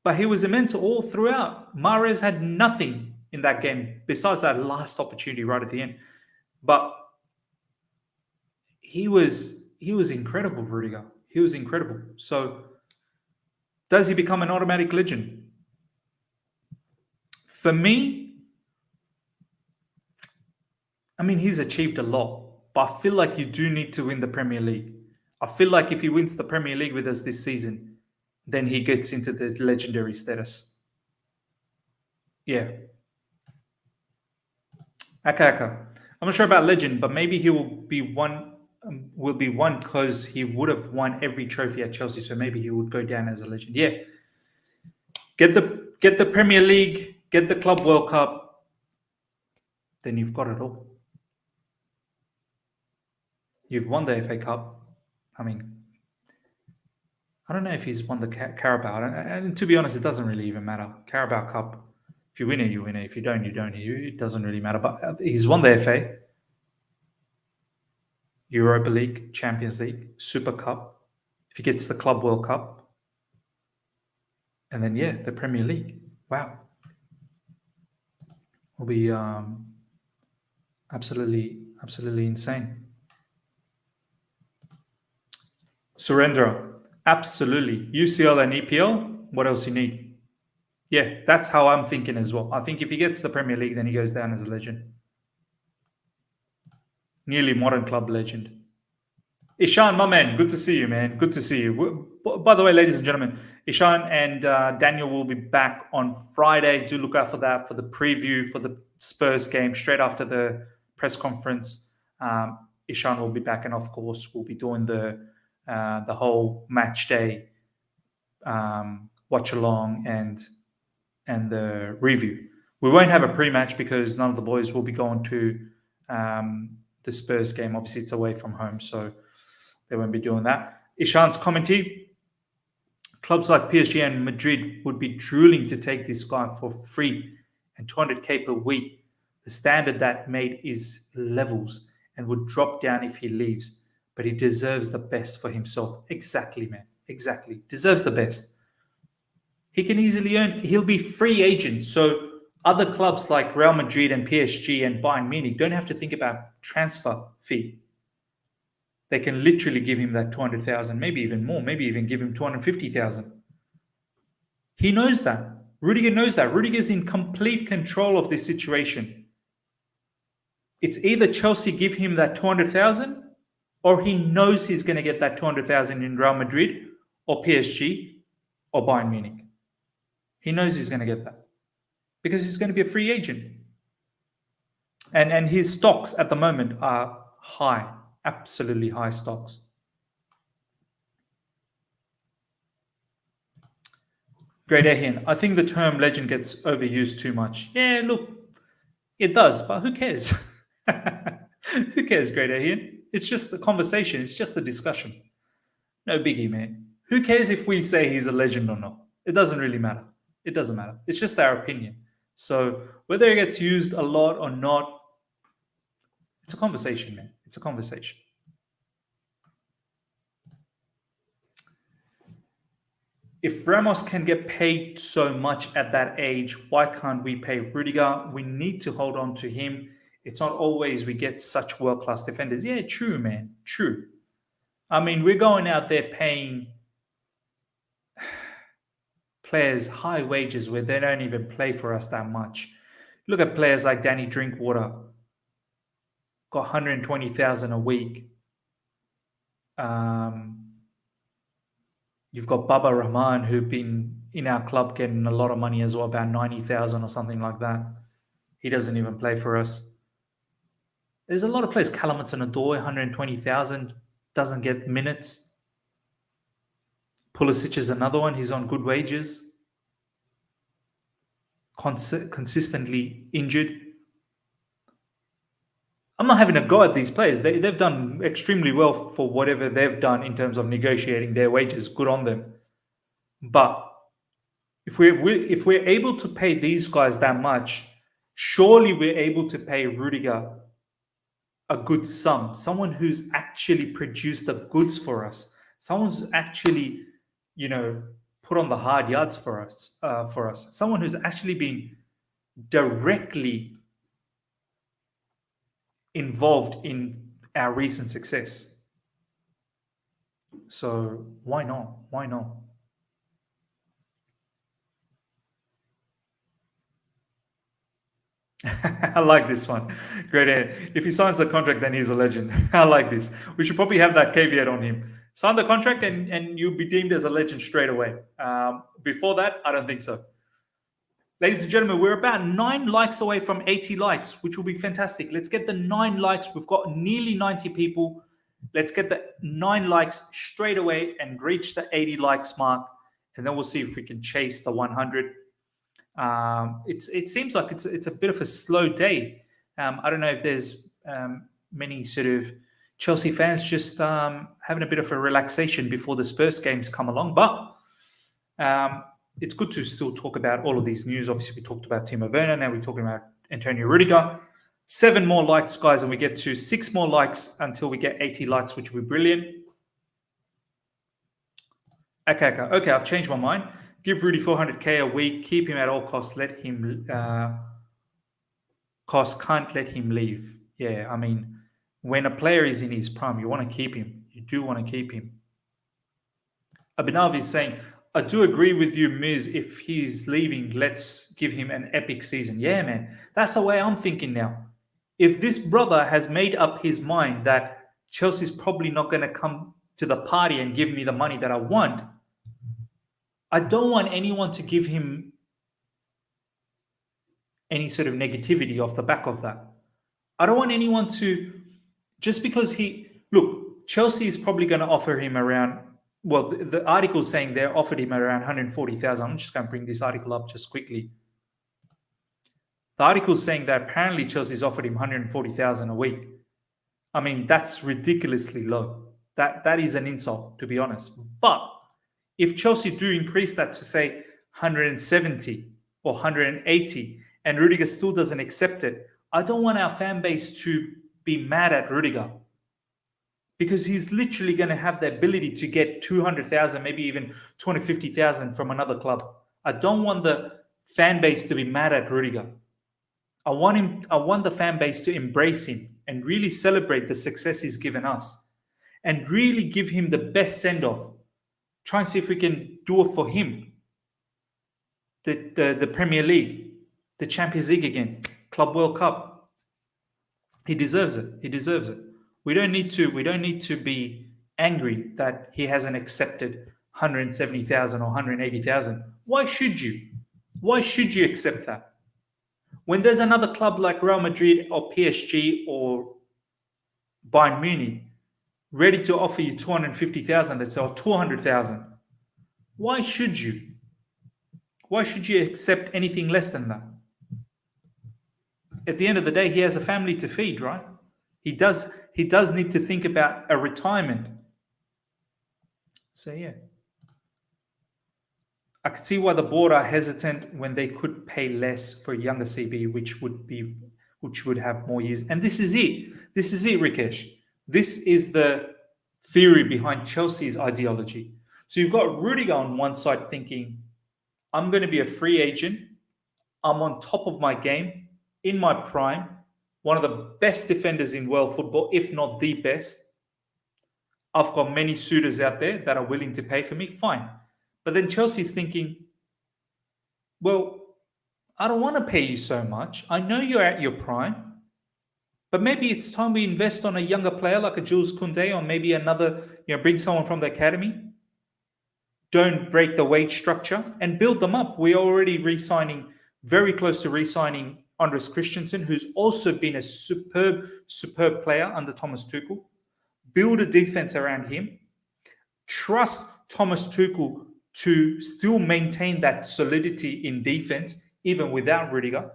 But he was immense all throughout. Mahrez had nothing in that game besides that last opportunity right at the end. But he was incredible, Rudiger. He was incredible. So does he become an automatic legend? For me, I mean, he's achieved a lot, but I feel like you do need to win the Premier League. I feel like if he wins the Premier League with us this season, then he gets into the legendary status. Yeah. Aka. I'm not sure about legend, but maybe he will be one. Will be one because he would have won every trophy at Chelsea, so maybe he would go down as a legend. Yeah. Get the Premier League, get the Club World Cup, then you've got it all. You've won the FA Cup. I mean, I don't know if he's won the Carabao. And to be honest, it doesn't really even matter. Carabao Cup, if you win it, you win it. If you don't, you don't. It doesn't really matter. But he's won the FA, Europa League, Champions League, Super Cup. If he gets the Club World Cup, and then, yeah, the Premier League. Wow. Will be absolutely insane. Surrender. Absolutely. UCL and EPL, what else you need? Yeah, that's how I'm thinking as well. I think if he gets the Premier League, then he goes down as a legend. Nearly modern club legend. Ishan, my man, good to see you, man. Good to see you. By the way, ladies and gentlemen, Ishan and Daniel will be back on Friday. Do look out for that, for the preview for the Spurs game straight after the press conference. Ishan will be back, and of course, we'll be doing the whole match day watch along and the review. We won't have a pre-match because none of the boys will be going to the Spurs game. Obviously, it's away from home, so they won't be doing that. Ishan's commentary: clubs like PSG and Madrid would be drooling to take this guy for free and 200k per week. The standard that made is levels and would drop down if he leaves. But he deserves the best for himself. Exactly, man. Exactly. Deserves the best. He can easily earn. He'll be free agent. So other clubs like Real Madrid and PSG and Bayern Munich don't have to think about transfer fee. They can literally give him that 200,000, maybe even more, maybe even give him 250,000. He knows that. Rudiger knows that. Rudiger's in complete control of this situation. It's either Chelsea give him that 200,000 or he knows he's going to get that 200,000 in Real Madrid or PSG or Bayern Munich. He knows he's going to get that because he's going to be a free agent. And his stocks at the moment are high, absolutely high stocks. Great Ahian. I think the term legend gets overused too much. Yeah, look, it does, but who cares? Who cares, Great Ahian? It's just a conversation. It's just a discussion. No biggie, man. Who cares if we say he's a legend or not? It doesn't really matter. It doesn't matter. It's just our opinion. So whether it gets used a lot or not, it's a conversation, man. It's a conversation. If Ramos can get paid so much at that age, why can't we pay Rudiger? We need to hold on to him. It's not always we get such world-class defenders. Yeah, true, man. True. I mean, we're going out there paying players high wages where they don't even play for us that much. Look at players like Danny Drinkwater. Got 120,000 a week. You've got Baba Rahman, who've been in our club getting a lot of money as well, about 90,000 or something like that. He doesn't even play for us. There's a lot of players. Calamuts and Adore, 120,000, doesn't get minutes. Pulisic is another one. He's on good wages. Consistently injured. I'm not having a go at these players. They've done extremely well for whatever they've done in terms of negotiating their wages. Good on them. But if we're able to pay these guys that much, surely we're able to pay Rudiger a good sum. Someone who's actually produced the goods for us. Someone who's actually, put on the hard yards for us. Someone who's actually been directly involved in our recent success. So why not? Why not? I like this one. Great. If he signs the contract, then he's a legend. I like this. We should probably have that caveat on him. Sign the contract and you'll be deemed as a legend straight away. Before that, I don't think so. Ladies and gentlemen, we're about 9 likes away from 80 likes, which will be fantastic. Let's get the 9 likes. We've got nearly 90 people. Let's get the 9 likes straight away and reach the 80 likes mark. And then we'll see if we can chase the 100. It seems like it's a bit of a slow day. I don't know if there's many sort of Chelsea fans just having a bit of a relaxation before the Spurs games come along. But it's good to still talk about all of these news. Obviously, we talked about Timo Werner. Now we're talking about Antonio Rudiger. 7 more likes, guys, and we get to 6 more likes until we get 80 likes, which will be brilliant. Okay, I've changed my mind. Give Rudy 400k a week. Keep him at all costs. Let him can't let him leave. Yeah, I mean, when a player is in his prime, you want to keep him. You do want to keep him. Abhinav is saying, I do agree with you, Miz. If he's leaving, let's give him an epic season. Yeah, man. That's the way I'm thinking now. If this brother has made up his mind that Chelsea's probably not going to come to the party and give me the money that I want, I don't want anyone to give him any sort of negativity off the back of that. I don't want anyone to, just because Chelsea is probably going to offer him around, well, the article saying they offered him around 140,000. I'm just going to bring this article up just quickly. The article is saying that apparently Chelsea's offered him 140,000 a week. I mean, that's ridiculously low. That is an insult, to be honest. But if Chelsea do increase that to, say, 170 or 180, and Rudiger still doesn't accept it, I don't want our fan base to be mad at Rudiger, because he's literally going to have the ability to get 200,000, maybe even 250,000 from another club. I don't want the fan base to be mad at Rudiger. I want the fan base to embrace him and really celebrate the success he's given us and really give him the best send-off. Try and see if we can do it for him. The Premier League, the Champions League again, Club World Cup. He deserves it. He deserves it. We don't need to be angry that he hasn't accepted 170,000 or 180,000. Why should you? Why should you accept that? When there's another club like Real Madrid or PSG or Bayern Munich ready to offer you 250,000, let's say, or 200,000, why should you? Why should you accept anything less than that? At the end of the day, he has a family to feed, right? He does need to think about a retirement. So yeah. I could see why the board are hesitant when they could pay less for a younger CB, which would have more years. And this is it. This is it, Rikesh. This is the theory behind Chelsea's ideology. So you've got Rudiger on one side thinking, I'm going to be a free agent. I'm on top of my game, in my prime, one of the best defenders in world football, if not the best. I've got many suitors out there that are willing to pay for me. Fine. But then Chelsea's thinking, well, I don't want to pay you so much. I know you're at your prime, but maybe it's time we invest on a younger player like a Jules Koundé, or maybe another, bring someone from the academy. Don't break the wage structure and build them up. We're already very close to re-signing Andres Christensen, who's also been a superb player under Thomas Tuchel. Build a defense around him. trust Thomas Tuchel to still maintain that solidity in defense, even without Rudiger.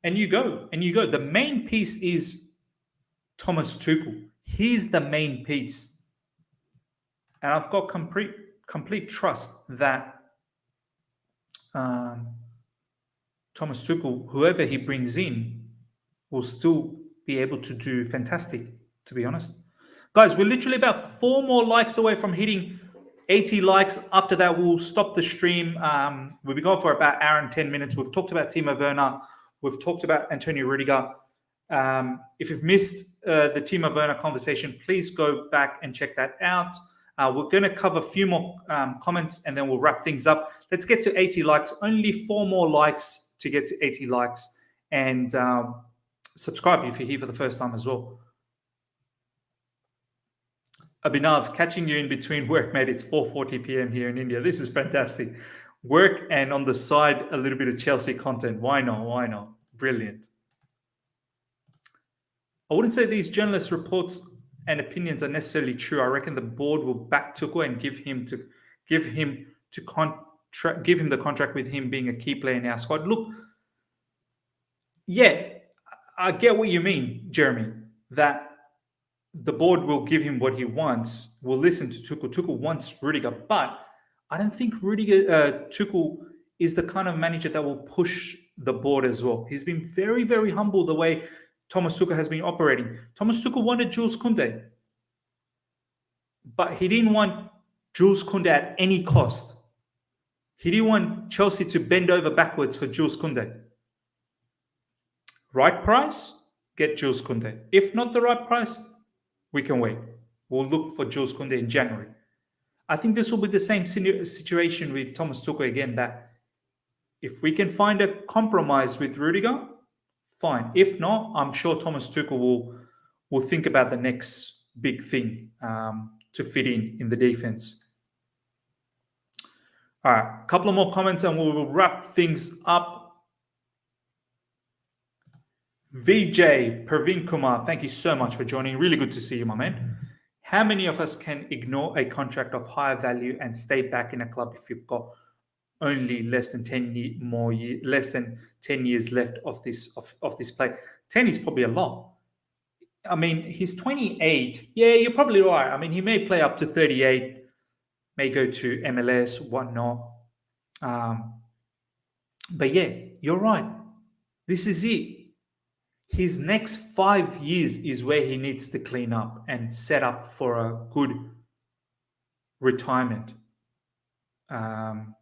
And you go. The main piece is Thomas Tuchel. He's the main piece. And I've got complete trust that Thomas Tuchel, whoever he brings in, will still be able to do fantastic, to be honest. Guys, we're literally about 4 more likes away from hitting 80 likes. After that, we'll stop the stream. We'll be going for about an hour and 10 minutes. We've talked about Timo Werner. We've talked about Antonio Rudiger. If you've missed the Timo Werner conversation, please go back and check that out. We're going to cover a few more comments and then we'll wrap things up. Let's get to 80 likes. Only 4 more likes to get to 80 likes. And subscribe if you're here for the first time as well. Abhinav, catching you in between work, mate. It's 4:40 p.m. here in India. This is fantastic. Work and on the side, a little bit of Chelsea content. Why not? Why not? Brilliant. I wouldn't say these journalist reports and opinions are necessarily true. I reckon the board will back Tuchel and give him the contract with him being a key player in our squad. Look, yeah, I get what you mean, Jeremy, that the board will give him what he wants, will listen to Tuchel. Tuchel wants Rudiger, but I don't think Tuchel is the kind of manager that will push the board as well. He's been very, very humble the way Thomas Tuchel has been operating. Thomas Tuchel wanted Jules Koundé, but he didn't want Jules Koundé at any cost. He didn't want Chelsea to bend over backwards for Jules Koundé. Right price, get Jules Koundé. If not the right price, we can wait. We'll look for Jules Koundé in January. I think this will be the same situation with Thomas Tuchel again, that if we can find a compromise with Rudiger, fine. If not, I'm sure Thomas Tuchel will think about the next big thing to fit in the defense. All right, a couple of more comments and we'll wrap things up. VJ, Praveen Kumar, thank you so much for joining. Really good to see you, my man. How many of us can ignore a contract of higher value and stay back in a club if you've got only less than 10 years left of this play? 10 is probably a lot. I mean, he's 28. Yeah, you're probably right. I mean, he may play up to 38, may go to MLS, whatnot. But yeah, you're right. This is it. His next 5 years is where he needs to clean up and set up for a good retirement. And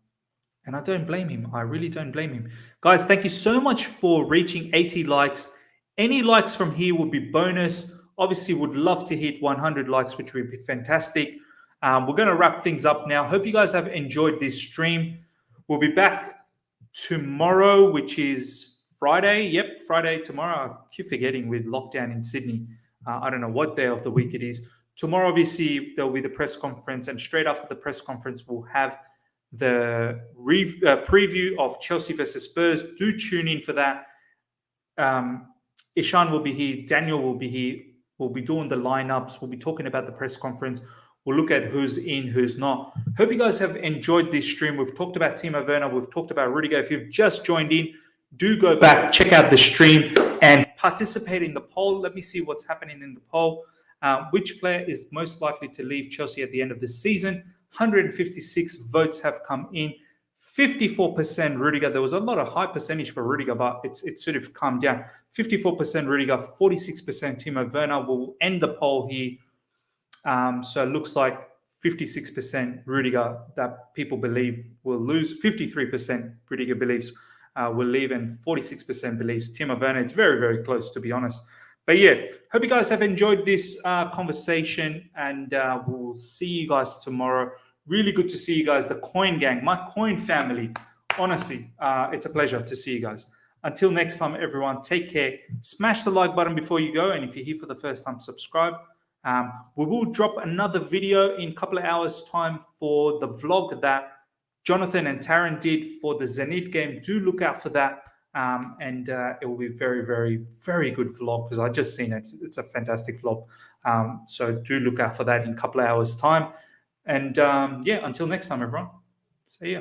I don't blame him. I really don't blame him. Guys, thank you so much for reaching 80 likes. Any likes from here would be bonus. Obviously, would love to hit 100 likes, which would be fantastic. We're going to wrap things up now. Hope you guys have enjoyed this stream. We'll be back tomorrow, which is Friday. Yep, Friday tomorrow. I keep forgetting with lockdown in Sydney. I don't know what day of the week it is. Tomorrow, obviously, there'll be the press conference. And straight after the press conference, we'll have the preview of Chelsea versus Spurs. Do tune in for that. Ishan will be here. Daniel will be here. We'll be doing the lineups. We'll be talking about the press conference. We'll look at who's in, who's not. Hope you guys have enjoyed this stream. We've talked about Timo Werner. We've talked about Rudiger. If you've just joined in, do go back, check out the stream, and participate in the poll. Let me see what's happening in the poll. Which player is most likely to leave Chelsea at the end of the season? 156 votes have come in. 54% Rudiger. There was a lot of high percentage for Rudiger, but it's sort of calmed down. 54% Rudiger, 46% Timo Werner. Will end the poll here. So it looks like 56% Rudiger that people believe will lose. 53% Rudiger believes will leave, and 46% believes Timo Werner. It's very, very close, to be honest. But yeah, hope you guys have enjoyed this conversation, and we'll see you guys tomorrow. Really good to see you guys, the Coin Gang, my Coin family. Honestly, it's a pleasure to see you guys. Until next time, everyone, take care. Smash the like button before you go, and if you're here for the first time, subscribe. We will drop another video in a couple of hours' time for the vlog that Jonathan and Taryn did for the Zenit game. Do look out for that. and it will be very, very, very good vlog because I just seen it. It's a fantastic vlog. So do look out for that in a couple of hours' time. And yeah, until next time, everyone. See ya.